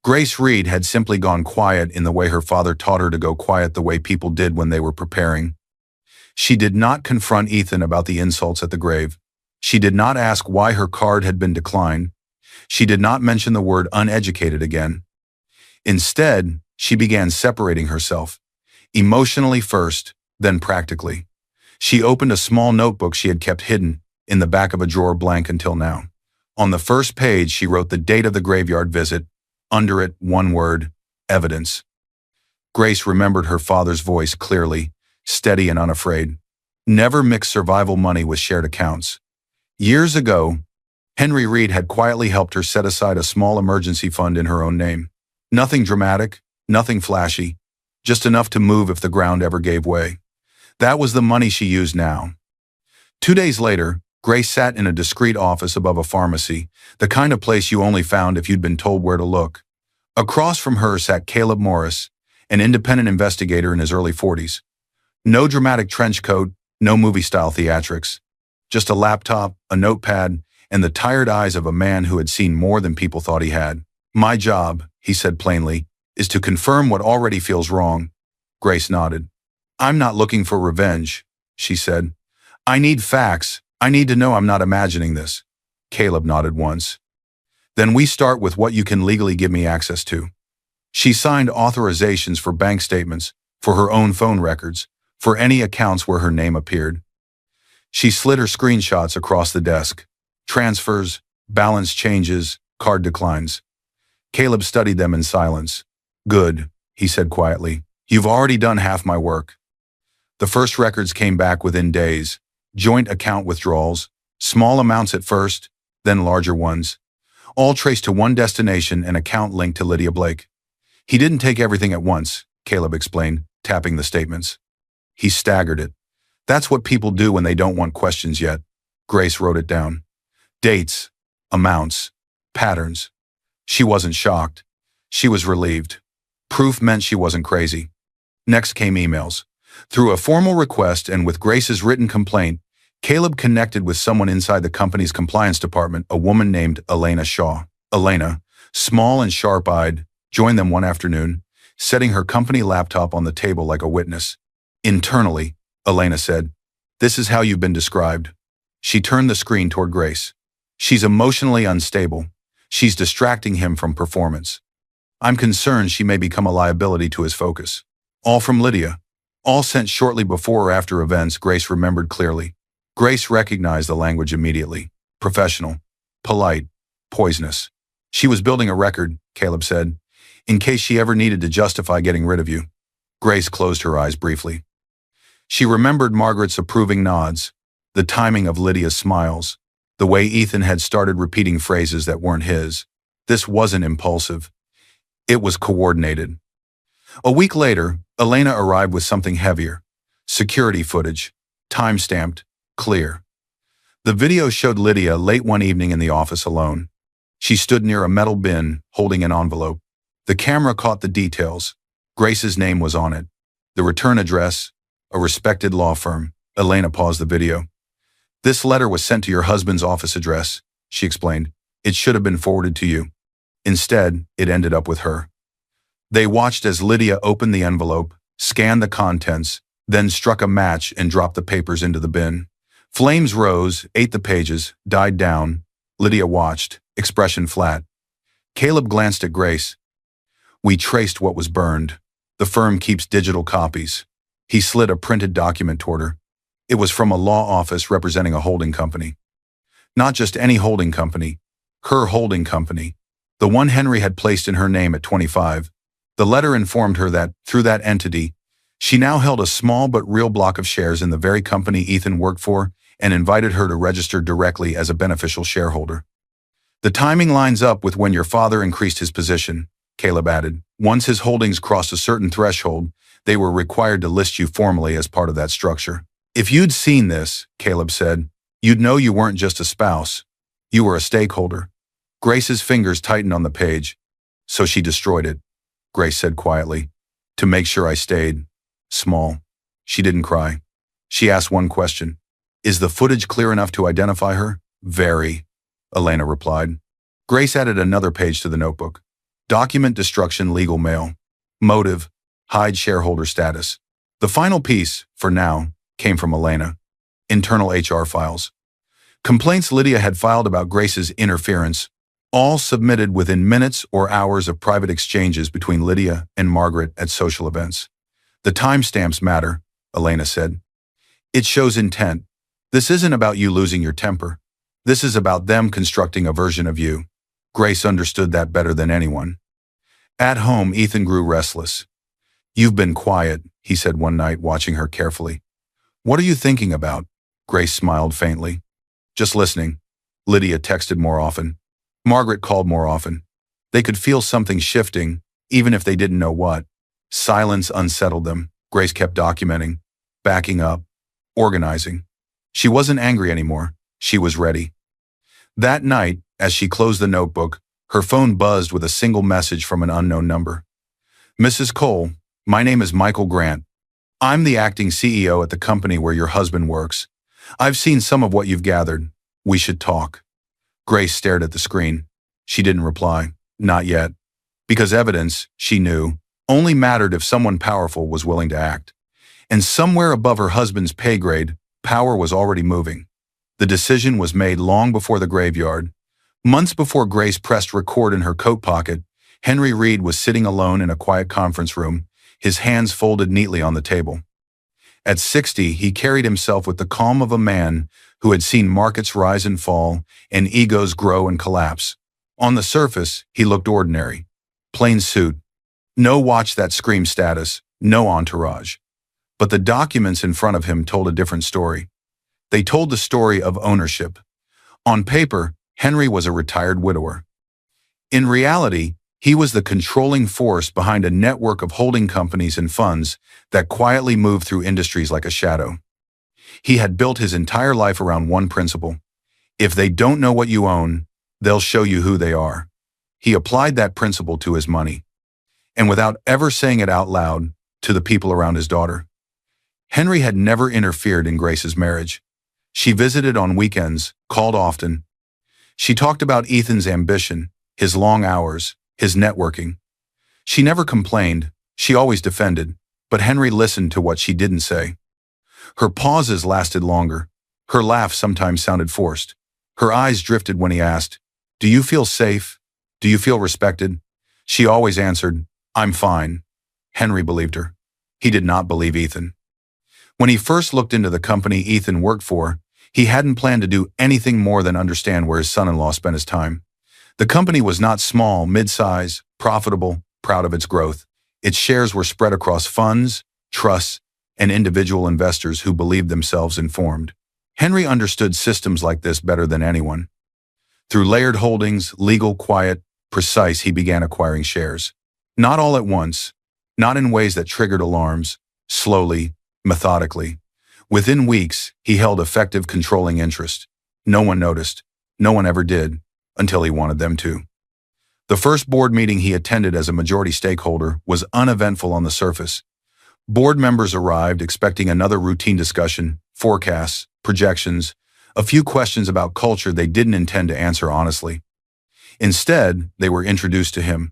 Grace Reed had simply gone quiet in the way her father taught her to go quiet, the way people did when they were preparing. She did not confront Ethan about the insults at the grave. She did not ask why her card had been declined. She did not mention the word uneducated again. Instead, she began separating herself, emotionally first, then practically. She opened a small notebook she had kept hidden in the back of a drawer, blank until now. On the first page, she wrote the date of the graveyard visit. Under it, one word: evidence. Grace remembered her father's voice clearly, steady and unafraid. Never mix survival money with shared accounts. Years ago, Henry Reed had quietly helped her set aside a small emergency fund in her own name. Nothing dramatic, nothing flashy, just enough to move if the ground ever gave way. That was the money she used now. 2 days later, Grace sat in a discreet office above a pharmacy, the kind of place you only found if you'd been told where to look. Across from her sat Caleb Morris, an independent investigator in his early 40s. No dramatic trench coat, no movie-style theatrics. Just a laptop, a notepad, and the tired eyes of a man who had seen more than people thought he had. "My job," he said plainly, "is to confirm what already feels wrong." Grace nodded. "I'm not looking for revenge," she said. "I need facts. I need to know I'm not imagining this." Caleb nodded once. "Then we start with what you can legally give me access to." She signed authorizations for bank statements, for her own phone records, for any accounts where her name appeared. She slid her screenshots across the desk. Transfers, balance changes, card declines. Caleb studied them in silence. "Good," he said quietly. "You've already done half my work." The first records came back within days. Joint account withdrawals, small amounts at first, then larger ones. All traced to one destination, an account linked to Lydia Blake. "He didn't take everything at once," Caleb explained, tapping the statements. He staggered it. "That's what people do when they don't want questions yet." Grace wrote it down. Dates, amounts, patterns. She wasn't shocked. She was relieved. Proof meant she wasn't crazy. Next came emails. Through a formal request and with Grace's written complaint, Caleb connected with someone inside the company's compliance department, a woman named Elena Shaw. Elena, small and sharp-eyed, joined them one afternoon, setting her company laptop on the table like a witness. Internally, Elena said, "This is how you've been described." She turned the screen toward Grace. "She's emotionally unstable. She's distracting him from performance. I'm concerned she may become a liability to his focus." All from Lydia. All sent shortly before or after events Grace remembered clearly. Grace recognized the language immediately. Professional, polite, poisonous. "She was building a record," Caleb said, "in case she ever needed to justify getting rid of you." Grace closed her eyes briefly. She remembered Margaret's approving nods, the timing of Lydia's smiles, The way Ethan had started repeating phrases that weren't his. This wasn't impulsive. It was coordinated. A week later, Elena arrived with something heavier. Security footage. Time-stamped. Clear. The video showed Lydia late one evening in the office alone. She stood near a metal bin, holding an envelope. The camera caught the details. Grace's name was on it. The return address, a respected law firm. Elena paused the video. "This letter was sent to your husband's office address," she explained. "It should have been forwarded to you. Instead, it ended up with her." They watched as Lydia opened the envelope, scanned the contents, then struck a match and dropped the papers into the bin. Flames rose, ate the pages, died down. Lydia watched, expression flat. Caleb glanced at Grace. "We traced what was burned. The firm keeps digital copies." He slid a printed document toward her. It was from a law office representing a holding company. Not just any holding company, her holding company, the one Henry had placed in her name at 25. The letter informed her that, through that entity, she now held a small but real block of shares in the very company Ethan worked for and invited her to register directly as a beneficial shareholder. "The timing lines up with when your father increased his position," Caleb added. "Once his holdings crossed a certain threshold, they were required to list you formally as part of that structure." "If you'd seen this," Caleb said, "you'd know you weren't just a spouse. You were a stakeholder." Grace's fingers tightened on the page. "So she destroyed it," Grace said quietly, "to make sure I stayed small." She didn't cry. She asked one question. "Is the footage clear enough to identify her?" "Very," Elena replied. Grace added another page to the notebook. "Document destruction, legal mail. Motive, hide shareholder status." The final piece, for now, came from Elena. Internal HR files. Complaints Lydia had filed about Grace's interference, all submitted within minutes or hours of private exchanges between Lydia and Margaret at social events. "The timestamps matter," Elena said. "It shows intent. This isn't about you losing your temper. This is about them constructing a version of you." Grace understood that better than anyone. At home, Ethan grew restless. "You've been quiet," he said one night, watching her carefully. "What are you thinking about?" Grace smiled faintly. "Just listening." Lydia texted more often. Margaret called more often. They could feel something shifting, even if they didn't know what. Silence unsettled them. Grace kept documenting, backing up, organizing. She wasn't angry anymore. She was ready. That night, as she closed the notebook, her phone buzzed with a single message from an unknown number. "Mrs. Cole, my name is Michael Grant. I'm the acting CEO at the company where your husband works. I've seen some of what you've gathered. We should talk." Grace stared at the screen. She didn't reply. Not yet. Because evidence, she knew, only mattered if someone powerful was willing to act. And somewhere above her husband's pay grade, power was already moving. The decision was made long before the graveyard. Months before Grace pressed record in her coat pocket, Henry Reed was sitting alone in a quiet conference room, his hands folded neatly on the table. At 60, he carried himself with the calm of a man who had seen markets rise and fall and egos grow and collapse. On the surface, he looked ordinary. Plain suit. No watch that screamed status, no entourage. But the documents in front of him told a different story. They told the story of ownership. On paper, Henry was a retired widower. In reality, he was the controlling force behind a network of holding companies and funds that quietly moved through industries like a shadow. He had built his entire life around one principle. If they don't know what you own, they'll show you who they are. He applied that principle to his money. And without ever saying it out loud, to the people around his daughter. Henry had never interfered in Grace's marriage. She visited on weekends, called often. She talked about Ethan's ambition, his long hours, his networking. She never complained, she always defended, but Henry listened to what she didn't say. Her pauses lasted longer. Her laugh sometimes sounded forced. Her eyes drifted when he asked, "Do you feel safe? Do you feel respected?" She always answered, "I'm fine." Henry believed her. He did not believe Ethan. When he first looked into the company Ethan worked for, he hadn't planned to do anything more than understand where his son-in-law spent his time. The company was not small, mid-size, profitable, proud of its growth. Its shares were spread across funds, trusts, and individual investors who believed themselves informed. Henry understood systems like this better than anyone. Through layered holdings, legal, quiet, precise, he began acquiring shares. Not all at once, not in ways that triggered alarms, slowly, methodically. Within weeks, he held effective controlling interest. No one noticed. No one ever did, until he wanted them to. The first board meeting he attended as a majority stakeholder was uneventful on the surface. Board members arrived expecting another routine discussion, forecasts, projections, a few questions about culture they didn't intend to answer honestly. Instead, they were introduced to him.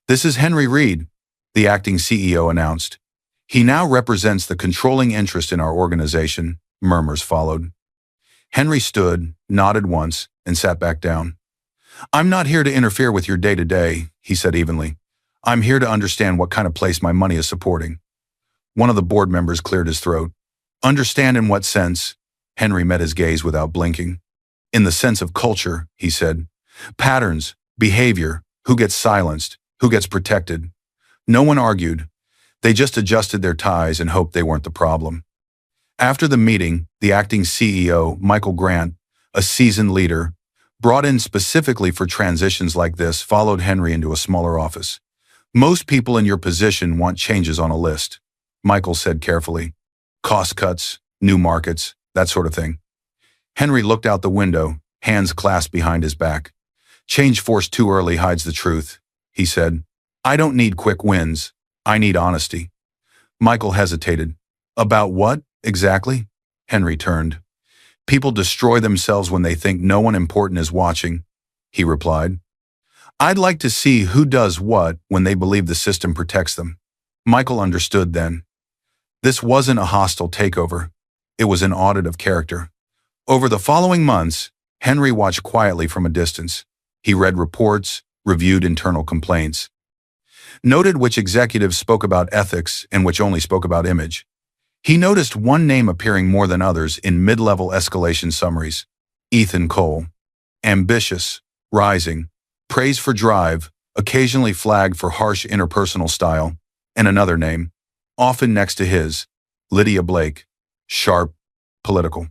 "This is Henry Reed," the acting CEO announced. "He now represents the controlling interest in our organization." Murmurs followed. Henry stood, nodded once, and sat back down. "I'm not here to interfere with your day-to-day," he said evenly. "I'm here to understand what kind of place my money is supporting." One of the board members cleared his throat. "Understand in what sense?" Henry met his gaze without blinking. "In the sense of culture," he said. "Patterns, behavior, who gets silenced, who gets protected." No one argued. They just adjusted their ties and hoped they weren't the problem. After the meeting, the acting CEO, Michael Grant, a seasoned leader, brought in specifically for transitions like this, followed Henry into a smaller office. "Most people in your position want changes on a list," Michael said carefully. "Cost cuts, new markets, that sort of thing." Henry looked out the window, hands clasped behind his back. "Change forced too early hides the truth," he said. "I don't need quick wins. I need honesty." Michael hesitated. "About what, exactly?" Henry turned. "People destroy themselves when they think no one important is watching," he replied. "I'd like to see who does what when they believe the system protects them." Michael understood then. This wasn't a hostile takeover. It was an audit of character. Over the following months, Henry watched quietly from a distance. He read reports, reviewed internal complaints, noted which executives spoke about ethics and which only spoke about image. He noticed one name appearing more than others in mid-level escalation summaries: Ethan Cole. Ambitious, rising, praised for drive, occasionally flagged for harsh interpersonal style, and another name, often next to his, Lydia Blake. Sharp, political.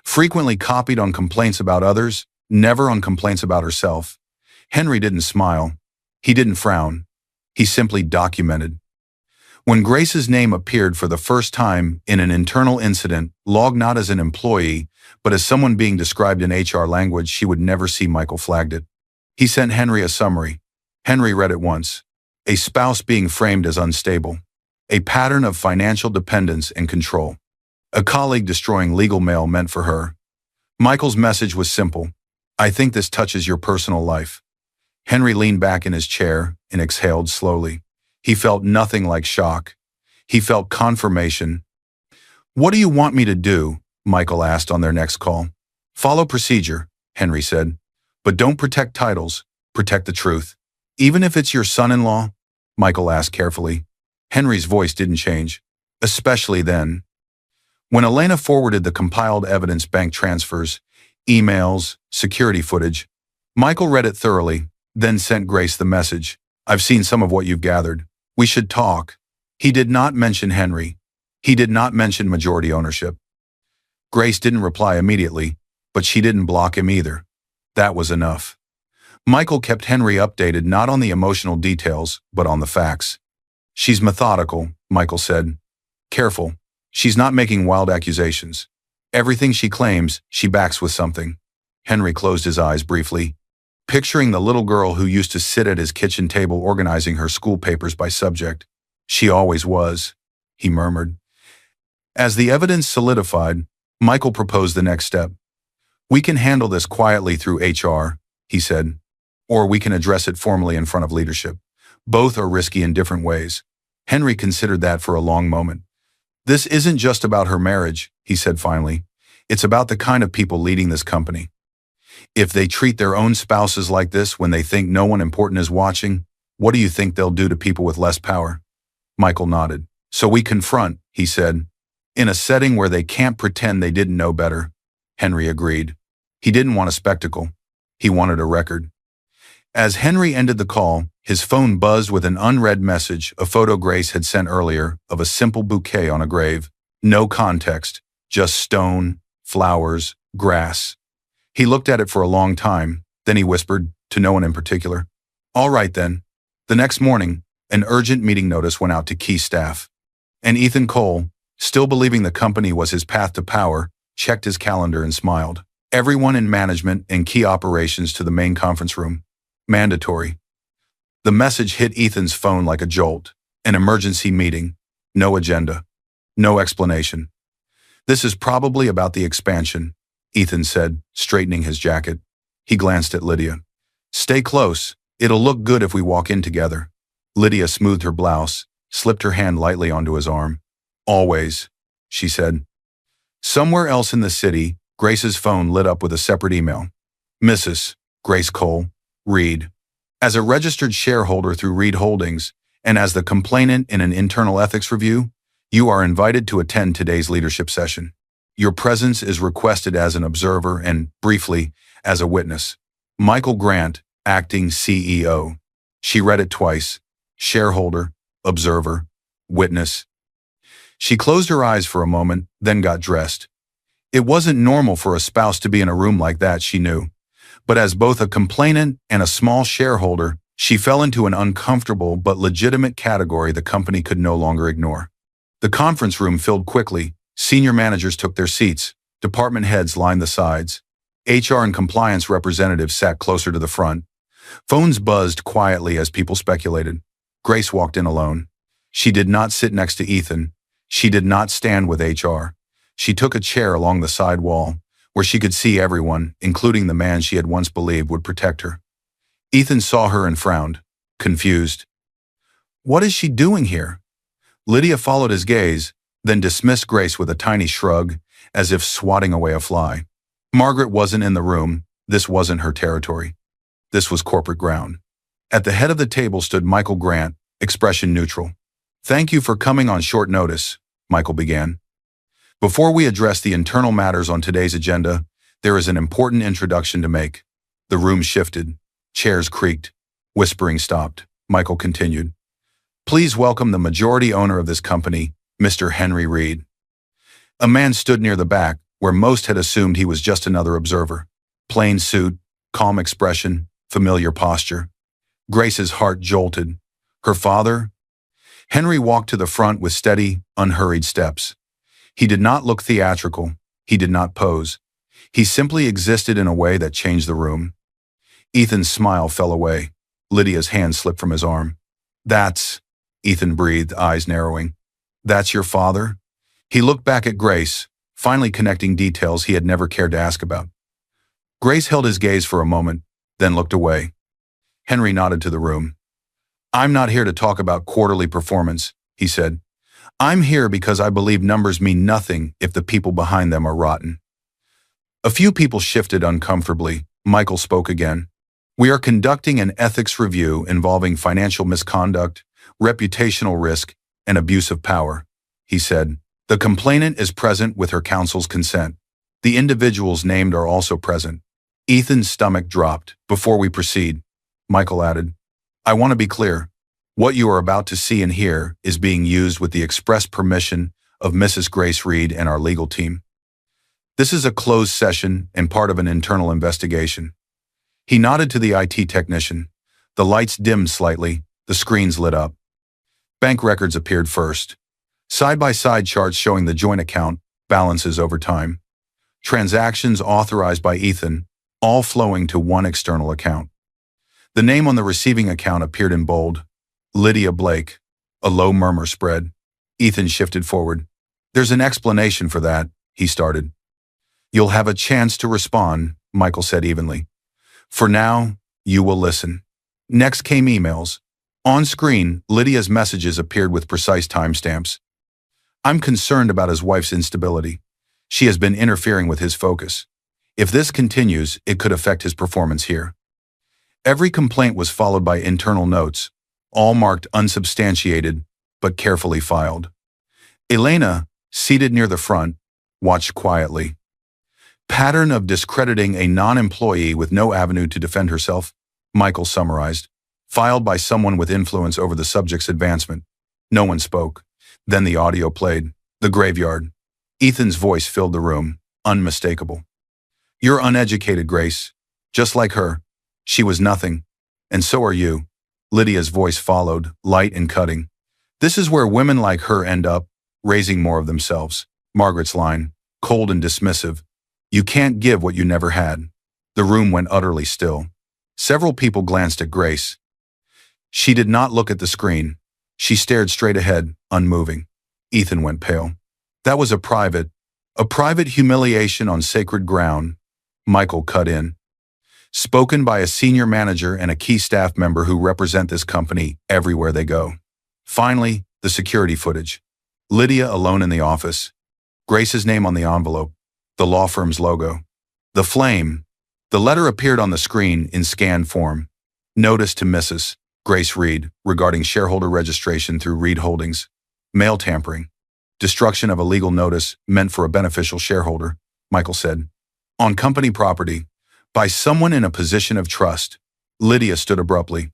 Frequently copied on complaints about others, never on complaints about herself. Henry didn't smile. He didn't frown. He simply documented. When Grace's name appeared for the first time in an internal incident, logged not as an employee, but as someone being described in HR language she would never see, Michael flagged it. He sent Henry a summary. Henry read it once. A spouse being framed as unstable. A pattern of financial dependence and control. A colleague destroying legal mail meant for her. Michael's message was simple. "I think this touches your personal life." Henry leaned back in his chair and exhaled slowly. He felt nothing like shock. He felt confirmation. "What do you want me to do?" Michael asked on their next call. "Follow procedure," Henry said. "But don't protect titles. Protect the truth." "Even if it's your son-in-law?" Michael asked carefully. Henry's voice didn't change, especially then. When Elena forwarded the compiled evidence, bank transfers, emails, security footage, Michael read it thoroughly, then sent Grace the message. "I've seen some of what you've gathered. We should talk." He did not mention Henry. He did not mention majority ownership. Grace didn't reply immediately, but she didn't block him either. That was enough. Michael kept Henry updated not on the emotional details, but on the facts. "She's methodical," Michael said. "Careful. She's not making wild accusations. Everything she claims, she backs with something." Henry closed his eyes briefly, picturing the little girl who used to sit at his kitchen table organizing her school papers by subject. "She always was," he murmured. As the evidence solidified, Michael proposed the next step. "We can handle this quietly through HR," he said, "or we can address it formally in front of leadership. Both are risky in different ways." Henry considered that for a long moment. "This isn't just about her marriage," he said finally. "It's about the kind of people leading this company. If they treat their own spouses like this when they think no one important is watching, what do you think they'll do to people with less power?" Michael nodded. "So we confront," he said, "in a setting where they can't pretend they didn't know better." Henry agreed. He didn't want a spectacle. He wanted a record. As Henry ended the call, his phone buzzed with an unread message, a photo Grace had sent earlier, of a simple bouquet on a grave. No context, just stone, flowers, grass. He looked at it for a long time, then he whispered, to no one in particular, "All right then." The next morning, an urgent meeting notice went out to key staff. And Ethan Cole, still believing the company was his path to power, checked his calendar and smiled. Everyone in management and key operations to the main conference room. Mandatory. The message hit Ethan's phone like a jolt. An emergency meeting. No agenda. No explanation. "This is probably about the expansion," Ethan said, straightening his jacket. He glanced at Lydia. "Stay close. It'll look good if we walk in together." Lydia smoothed her blouse, slipped her hand lightly onto his arm. "Always," she said. Somewhere else in the city, Grace's phone lit up with a separate email. "Mrs. Grace Cole, Reed. As a registered shareholder through Reed Holdings, and as the complainant in an internal ethics review, you are invited to attend today's leadership session. Your presence is requested as an observer and, briefly, as a witness. Michael Grant, acting CEO." She read it twice. Shareholder, observer, witness. She closed her eyes for a moment, then got dressed. It wasn't normal for a spouse to be in a room like that, she knew. But as both a complainant and a small shareholder, she fell into an uncomfortable but legitimate category the company could no longer ignore. The conference room filled quickly. Senior managers took their seats. Department heads lined the sides. HR and compliance representatives sat closer to the front. Phones buzzed quietly as people speculated. Grace walked in alone. She did not sit next to Ethan. She did not stand with HR. She took a chair along the side wall, where she could see everyone, including the man she had once believed would protect her. Ethan saw her and frowned, confused. What is she doing here? Lydia followed his gaze, then dismissed Grace with a tiny shrug, as if swatting away a fly. Margaret wasn't in the room. This wasn't her territory. This was corporate ground. At the head of the table stood Michael Grant, expression neutral. "Thank you for coming on short notice," Michael began. "Before we address the internal matters on today's agenda, there is an important introduction to make." The room shifted. Chairs creaked. Whispering stopped. Michael continued. "Please welcome the majority owner of this company, Mr. Henry Reed." A man stood near the back, where most had assumed he was just another observer. Plain suit, calm expression, familiar posture. Grace's heart jolted. Her father? Henry walked to the front with steady, unhurried steps. He did not look theatrical. He did not pose. He simply existed in a way that changed the room. Ethan's smile fell away. Lydia's hand slipped from his arm. "That's," Ethan breathed, eyes narrowing. "That's your father?" He looked back at Grace, finally connecting details he had never cared to ask about. Grace held his gaze for a moment, then looked away. Henry nodded to the room. "I'm not here to talk about quarterly performance," he said. "I'm here because I believe numbers mean nothing if the people behind them are rotten." A few people shifted uncomfortably. Michael spoke again. "We are conducting an ethics review involving financial misconduct, reputational risk, and abuse of power," he said. "The complainant is present with her counsel's consent. The individuals named are also present." Ethan's stomach dropped. "Before we proceed," Michael added, "I want to be clear. What you are about to see and hear is being used with the express permission of Mrs. Grace Reed and our legal team. This is a closed session and part of an internal investigation." He nodded to the IT technician. The lights dimmed slightly. The screens lit up. Bank records appeared first. Side-by-side charts showing the joint account balances over time. Transactions authorized by Ethan, all flowing to one external account. The name on the receiving account appeared in bold. Lydia Blake. A low murmur spread. Ethan shifted forward. "There's an explanation for that," he started. "You'll have a chance to respond," Michael said evenly. "For now, you will listen." Next came emails. On screen, Lydia's messages appeared with precise timestamps. "I'm concerned about his wife's instability. She has been interfering with his focus. If this continues, it could affect his performance here." Every complaint was followed by internal notes, all marked unsubstantiated, but carefully filed. Elena, seated near the front, watched quietly. "Pattern of discrediting a non-employee with no avenue to defend herself," Michael summarized. "Filed by someone with influence over the subject's advancement." No one spoke. Then the audio played. The graveyard. Ethan's voice filled the room, unmistakable. You're uneducated, Grace. Just like her. She was nothing. And so are you. Lydia's voice followed, light and cutting. This is where women like her end up, raising more of themselves. Margaret's line, cold and dismissive. You can't give what you never had. The room went utterly still. Several people glanced at Grace. She did not look at the screen. She stared straight ahead, unmoving. Ethan went pale. That was a private humiliation on sacred ground. Michael cut in. Spoken by a senior manager and a key staff member who represent this company everywhere they go. Finally, the security footage. Lydia alone in the office. Grace's name on the envelope. The law firm's logo. The flame. The letter appeared on the screen in scanned form. Notice to Mrs. Grace Reed regarding shareholder registration through Reed Holdings. Mail tampering. Destruction of a legal notice meant for a beneficial shareholder, Michael said. On company property. By someone in a position of trust. Lydia stood abruptly.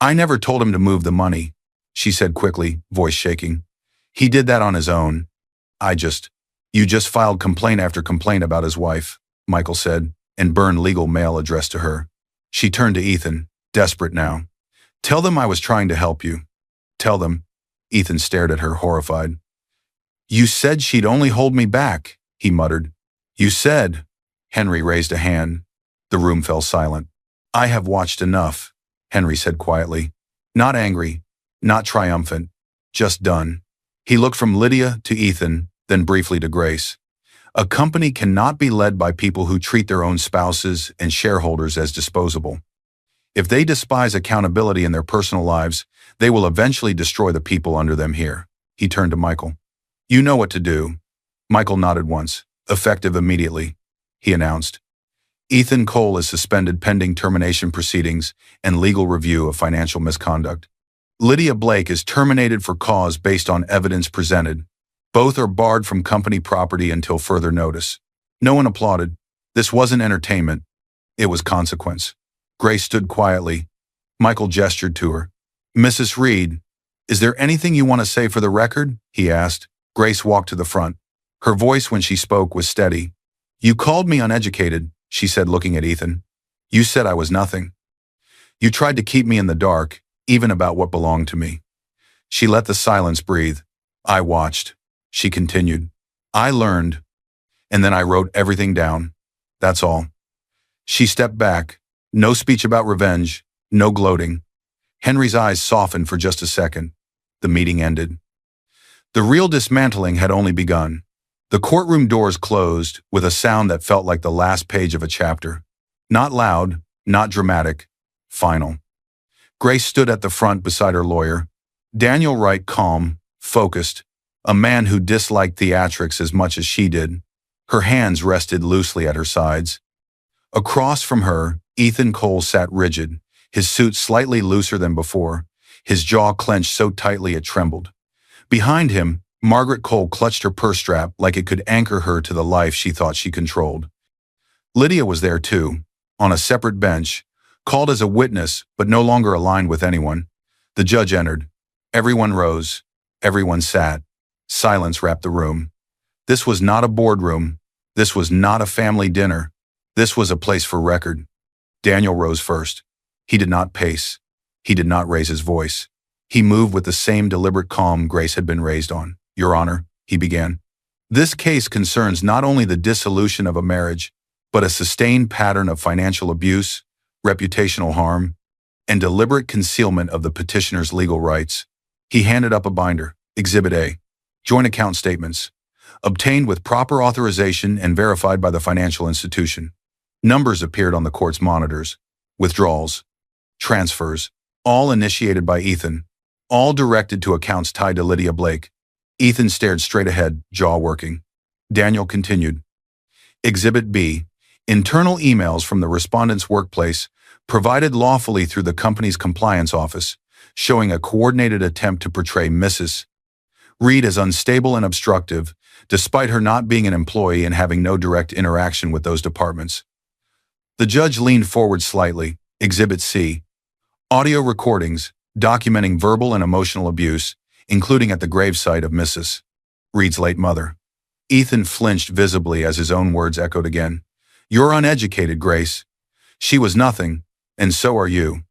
I never told him to move the money, she said quickly, voice shaking. He did that on his own. You just filed complaint after complaint about his wife, Michael said, and burned legal mail addressed to her. She turned to Ethan, desperate now. Tell them I was trying to help you. Tell them. Ethan stared at her, horrified. You said she'd only hold me back, he muttered. You said. Henry raised a hand. The room fell silent. I have watched enough, Henry said quietly. Not angry, not triumphant, just done. He looked from Lydia to Ethan, then briefly to Grace. A company cannot be led by people who treat their own spouses and shareholders as disposable. If they despise accountability in their personal lives, they will eventually destroy the people under them here. He turned to Michael. You know what to do. Michael nodded once. Effective immediately, he announced. Ethan Cole is suspended pending termination proceedings and legal review of financial misconduct. Lydia Blake is terminated for cause based on evidence presented. Both are barred from company property until further notice. No one applauded. This wasn't entertainment. It was consequence. Grace stood quietly. Michael gestured to her. Mrs. Reed, is there anything you want to say for the record? He asked. Grace walked to the front. Her voice when she spoke was steady. You called me uneducated, she said, looking at Ethan. You said I was nothing. You tried to keep me in the dark, even about what belonged to me. She let the silence breathe. I watched. She continued. I learned. And then I wrote everything down. That's all. She stepped back. No speech about revenge. No gloating. Henry's eyes softened for just a second. The meeting ended. The real dismantling had only begun. The courtroom doors closed with a sound that felt like the last page of a chapter. Not loud, not dramatic, final. Grace stood at the front beside her lawyer. Daniel Wright, calm, focused, a man who disliked theatrics as much as she did. Her hands rested loosely at her sides. Across from her, Ethan Cole sat rigid, his suit slightly looser than before, his jaw clenched so tightly it trembled. Behind him, Margaret Cole clutched her purse strap like it could anchor her to the life she thought she controlled. Lydia was there too, on a separate bench, called as a witness but no longer aligned with anyone. The judge entered. Everyone rose. Everyone sat. Silence wrapped the room. This was not a boardroom. This was not a family dinner. This was a place for record. Daniel rose first. He did not pace. He did not raise his voice. He moved with the same deliberate calm Grace had been raised on. Your Honor, he began. This case concerns not only the dissolution of a marriage, but a sustained pattern of financial abuse, reputational harm, and deliberate concealment of the petitioner's legal rights. He handed up a binder, Exhibit A, joint account statements, obtained with proper authorization and verified by the financial institution. Numbers appeared on the court's monitors. Withdrawals, transfers, all initiated by Ethan, all directed to accounts tied to Lydia Blake. Ethan stared straight ahead, jaw working. Daniel continued. Exhibit B, internal emails from the respondent's workplace provided lawfully through the company's compliance office, showing a coordinated attempt to portray Mrs. Reed as unstable and obstructive, despite her not being an employee and having no direct interaction with those departments. The judge leaned forward slightly. Exhibit C, audio recordings documenting verbal and emotional abuse, including at the gravesite of Mrs. Reed's late mother. Ethan flinched visibly as his own words echoed again. You're uneducated, Grace. She was nothing, and so are you.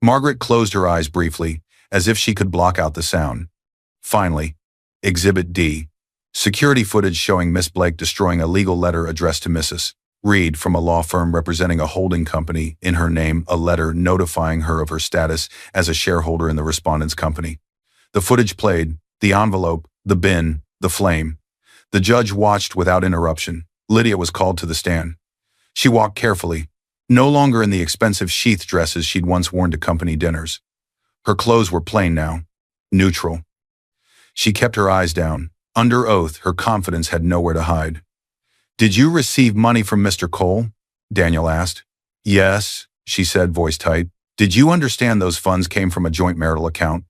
Margaret closed her eyes briefly, as if she could block out the sound. Finally, Exhibit D. Security footage showing Miss Blake destroying a legal letter addressed to Mrs. Reed from a law firm representing a holding company, in her name a letter notifying her of her status as a shareholder in the respondent's company. The footage played, the envelope, the bin, the flame. The judge watched without interruption. Lydia was called to the stand. She walked carefully, no longer in the expensive sheath dresses she'd once worn to company dinners. Her clothes were plain now, neutral. She kept her eyes down. Under oath, her confidence had nowhere to hide. Did you receive money from Mr. Cole? Daniel asked. Yes, she said, voice tight. Did you understand those funds came from a joint marital account?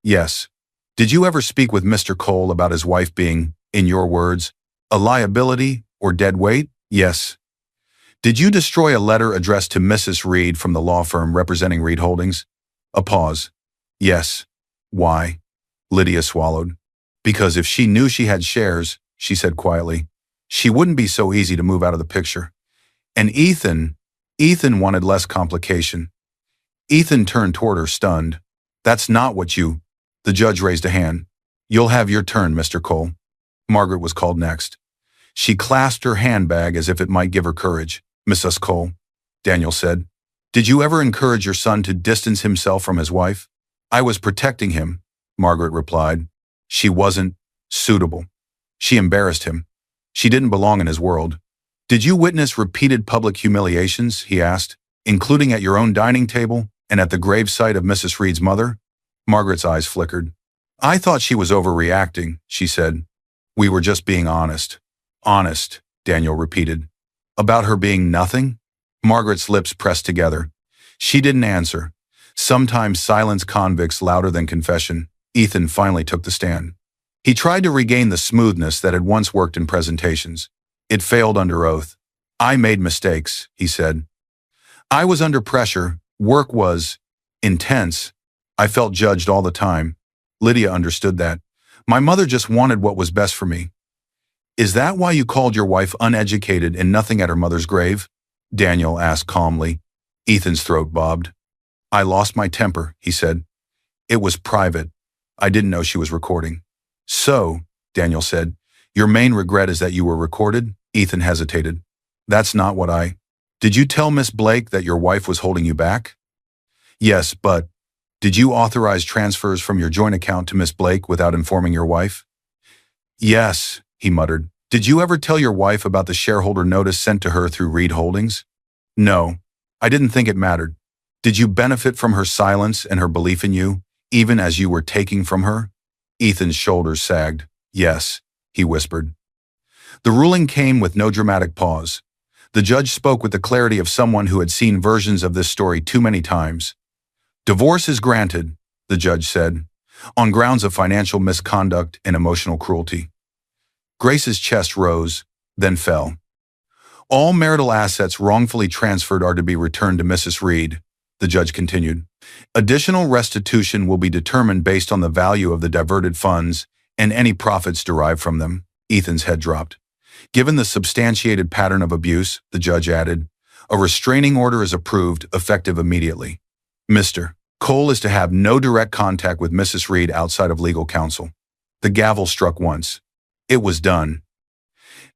Yes. Did you ever speak with Mr. Cole about his wife being, in your words, a liability or dead weight? Yes. Did you destroy a letter addressed to Mrs. Reed from the law firm representing Reed Holdings? A pause. Yes. Why? Lydia swallowed. Because if she knew she had shares, she said quietly, she wouldn't be so easy to move out of the picture. And Ethan wanted less complication. Ethan turned toward her, stunned. That's not what you... The judge raised a hand. You'll have your turn, Mr. Cole. Margaret was called next. She clasped her handbag as if it might give her courage. Mrs. Cole, Daniel said, did you ever encourage your son to distance himself from his wife? I was protecting him, Margaret replied. She wasn't suitable. She embarrassed him. She didn't belong in his world. Did you witness repeated public humiliations, he asked, including at your own dining table and at the gravesite of Mrs. Reed's mother? Margaret's eyes flickered. I thought she was overreacting, she said. We were just being honest. Honest, Daniel repeated. About her being nothing? Margaret's lips pressed together. She didn't answer. Sometimes silence convicts louder than confession. Ethan finally took the stand. He tried to regain the smoothness that had once worked in presentations. It failed under oath. I made mistakes, he said. I was under pressure. Work was intense. I felt judged all the time. Lydia understood that. My mother just wanted what was best for me. Is that why you called your wife uneducated and nothing at her mother's grave? Daniel asked calmly. Ethan's throat bobbed. I lost my temper, he said. It was private. I didn't know she was recording. So, Daniel said, your main regret is that you were recorded? Ethan hesitated. That's not what I... Did you tell Miss Blake that your wife was holding you back? Yes, but... Did you authorize transfers from your joint account to Miss Blake without informing your wife? Yes, he muttered. Did you ever tell your wife about the shareholder notice sent to her through Reed Holdings? No, I didn't think it mattered. Did you benefit from her silence and her belief in you, even as you were taking from her? Ethan's shoulders sagged. Yes, he whispered. The ruling came with no dramatic pause. The judge spoke with the clarity of someone who had seen versions of this story too many times. Divorce is granted, the judge said, on grounds of financial misconduct and emotional cruelty. Grace's chest rose, then fell. All marital assets wrongfully transferred are to be returned to Mrs. Reed, the judge continued. Additional restitution will be determined based on the value of the diverted funds and any profits derived from them. Ethan's head dropped. Given the substantiated pattern of abuse, the judge added, a restraining order is approved, effective immediately. Mr. Cole is to have no direct contact with Mrs. Reed outside of legal counsel. The gavel struck once. It was done.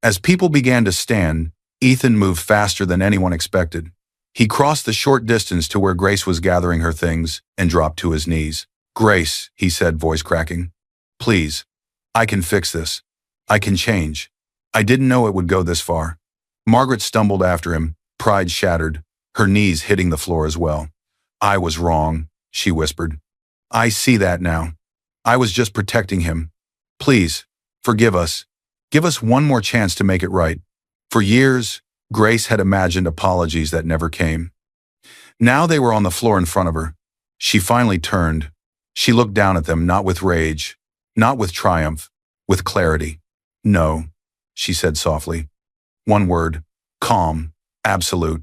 As people began to stand, Ethan moved faster than anyone expected. He crossed the short distance to where Grace was gathering her things and dropped to his knees. Grace, he said, voice cracking. Please. I can fix this. I can change. I didn't know it would go this far. Margaret stumbled after him, pride shattered, her knees hitting the floor as well. I was wrong, she whispered. I see that now. I was just protecting him. Please, forgive us. Give us one more chance to make it right. For years, Grace had imagined apologies that never came. Now they were on the floor in front of her. She finally turned. She looked down at them, not with rage, not with triumph, with clarity. No, she said softly. One word, calm, absolute.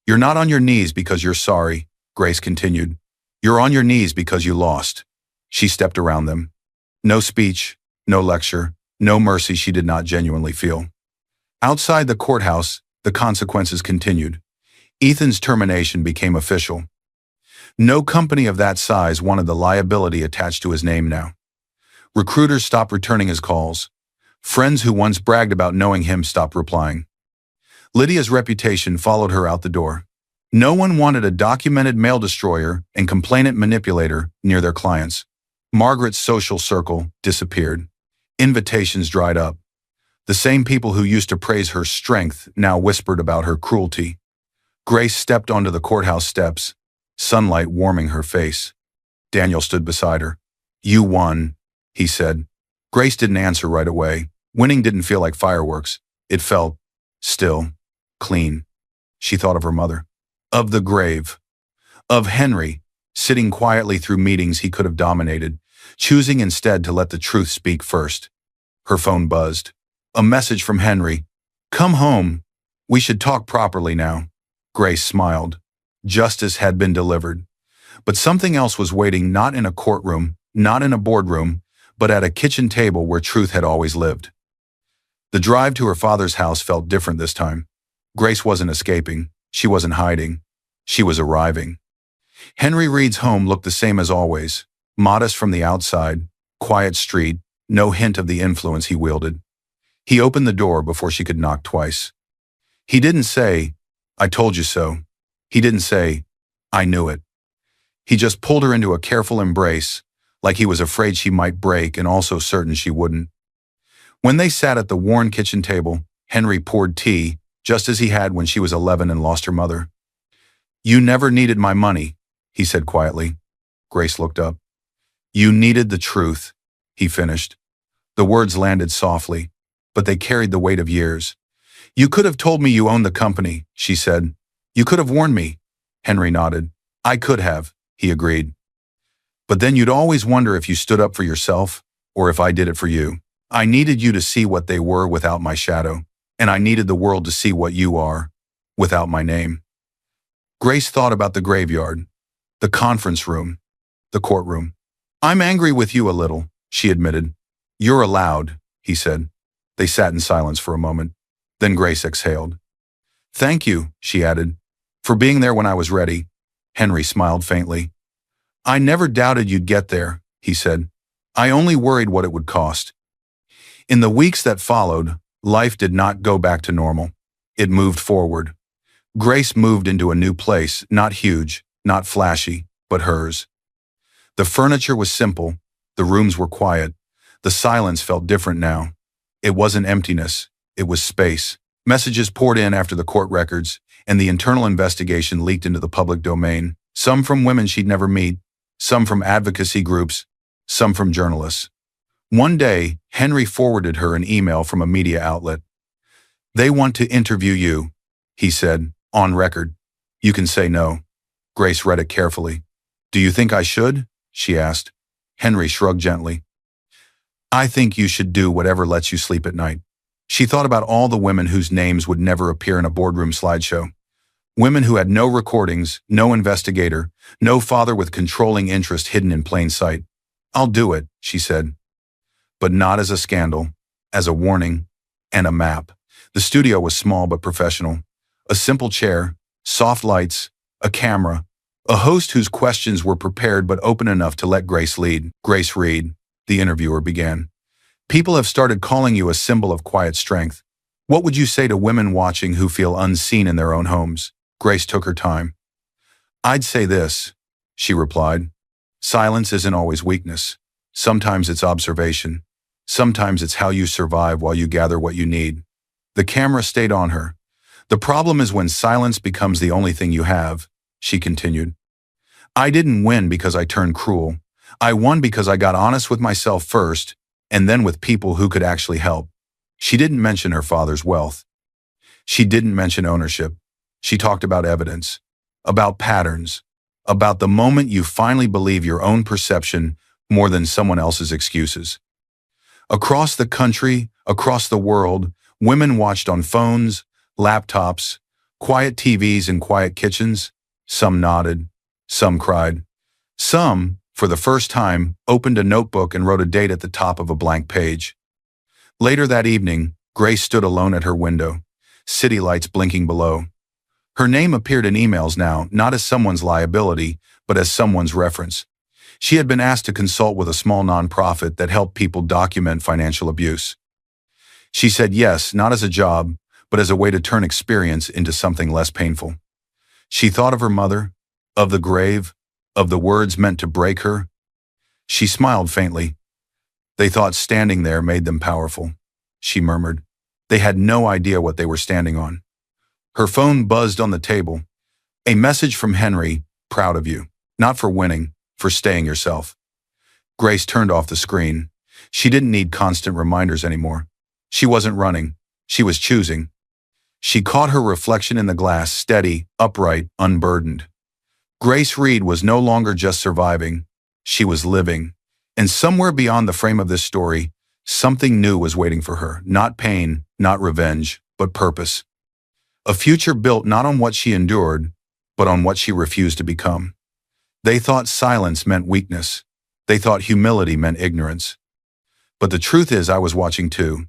You're not on your knees because you're sorry, Grace continued. You're on your knees because you lost. She stepped around them. No speech, no lecture, No mercy she did not genuinely feel. Outside the courthouse, the consequences continued. Ethan's termination became official. No company of that size wanted the liability attached to his name now. Recruiters stopped returning his calls. Friends who once bragged about knowing him stopped replying. Lydia's reputation followed her out the door. No one wanted a documented mail destroyer and complainant manipulator near their clients. Margaret's social circle disappeared. Invitations dried up. The same people who used to praise her strength now whispered about her cruelty. Grace stepped onto the courthouse steps, sunlight warming her face. Daniel stood beside her. "You won," he said. Grace didn't answer right away. Winning didn't feel like fireworks. It felt still, clean. She thought of her mother, of the grave, of Henry, sitting quietly through meetings he could have dominated, choosing instead to let the truth speak first. Her phone buzzed. A message from Henry. "Come home. We should talk properly now." Grace smiled. Justice had been delivered. But something else was waiting, not in a courtroom, not in a boardroom, but at a kitchen table where truth had always lived. The drive to her father's house felt different this time. Grace wasn't escaping. She wasn't hiding. She was arriving. Henry Reed's home looked the same as always. Modest from the outside, quiet street, no hint of the influence he wielded. He opened the door before she could knock twice. He didn't say, "I told you so." He didn't say, "I knew it." He just pulled her into a careful embrace, like he was afraid she might break and also certain she wouldn't. When they sat at the worn kitchen table, Henry poured tea, just as he had when she was 11 and lost her mother. "You never needed my money," he said quietly. Grace looked up. "You needed the truth," he finished. The words landed softly, but they carried the weight of years. "You could have told me you owned the company," she said. "You could have warned me." Henry nodded. "I could have," he agreed. "But then you'd always wonder if you stood up for yourself, or if I did it for you. I needed you to see what they were without my shadow, and I needed the world to see what you are, without my name." Grace thought about the graveyard, the conference room, the courtroom. "I'm angry with you a little," she admitted. "You're allowed," he said. They sat in silence for a moment. Then Grace exhaled. "Thank you," she added, "for being there when I was ready." Henry smiled faintly. "I never doubted you'd get there," he said. "I only worried what it would cost." In the weeks that followed, life did not go back to normal. It moved forward. Grace moved into a new place, not huge, not flashy, but hers. The furniture was simple. The rooms were quiet. The silence felt different now. It wasn't emptiness. It was space. Messages poured in after the court records, and the internal investigation leaked into the public domain, some from women she'd never meet, some from advocacy groups, some from journalists. One day, Henry forwarded her an email from a media outlet. "They want to interview you," he said, "on record. You can say no." Grace read it carefully. "Do you think I should?" she asked. Henry shrugged gently. "I think you should do whatever lets you sleep at night." She thought about all the women whose names would never appear in a boardroom slideshow. Women who had no recordings, no investigator, no father with controlling interest hidden in plain sight. "I'll do it," she said. But not as a scandal, as a warning, and a map. The studio was small but professional. A simple chair, soft lights, a camera, a host whose questions were prepared but open enough to let Grace lead. "Grace Reed," the interviewer began. "People have started calling you a symbol of quiet strength. What would you say to women watching who feel unseen in their own homes?" Grace took her time. "I'd say this," she replied. "Silence isn't always weakness. Sometimes it's observation. Sometimes it's how you survive while you gather what you need." The camera stayed on her. "The problem is when silence becomes the only thing you have," she continued. "I didn't win because I turned cruel. I won because I got honest with myself first, and then with people who could actually help." She didn't mention her father's wealth. She didn't mention ownership. She talked about evidence, about patterns, about the moment you finally believe your own perception more than someone else's excuses. Across the country, across the world, women watched on phones, laptops, quiet TVs and quiet kitchens. Some nodded, some cried. Some, for the first time, opened a notebook and wrote a date at the top of a blank page. Later that evening, Grace stood alone at her window, city lights blinking below. Her name appeared in emails now, not as someone's liability, but as someone's reference. She had been asked to consult with a small nonprofit that helped people document financial abuse. She said yes, not as a job, but as a way to turn experience into something less painful. She thought of her mother, of the grave, of the words meant to break her. She smiled faintly. They thought standing there made them powerful, she murmured. They had no idea what they were standing on. Her phone buzzed on the table. A message from Henry, proud of you. Not for winning, for staying yourself. Grace turned off the screen. She didn't need constant reminders anymore. She wasn't running. She was choosing. She caught her reflection in the glass, steady, upright, unburdened. Grace Reed was no longer just surviving. She was living. And somewhere beyond the frame of this story, something new was waiting for her. Not pain, not revenge, but purpose. A future built not on what she endured, but on what she refused to become. They thought silence meant weakness. They thought humility meant ignorance. But the truth is, I was watching too.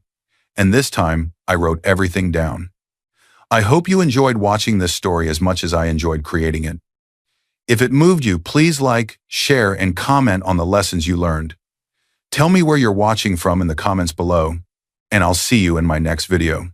And this time, I wrote everything down. I hope you enjoyed watching this story as much as I enjoyed creating it. If it moved you, please like, share, and comment on the lessons you learned. Tell me where you're watching from in the comments below, and I'll see you in my next video.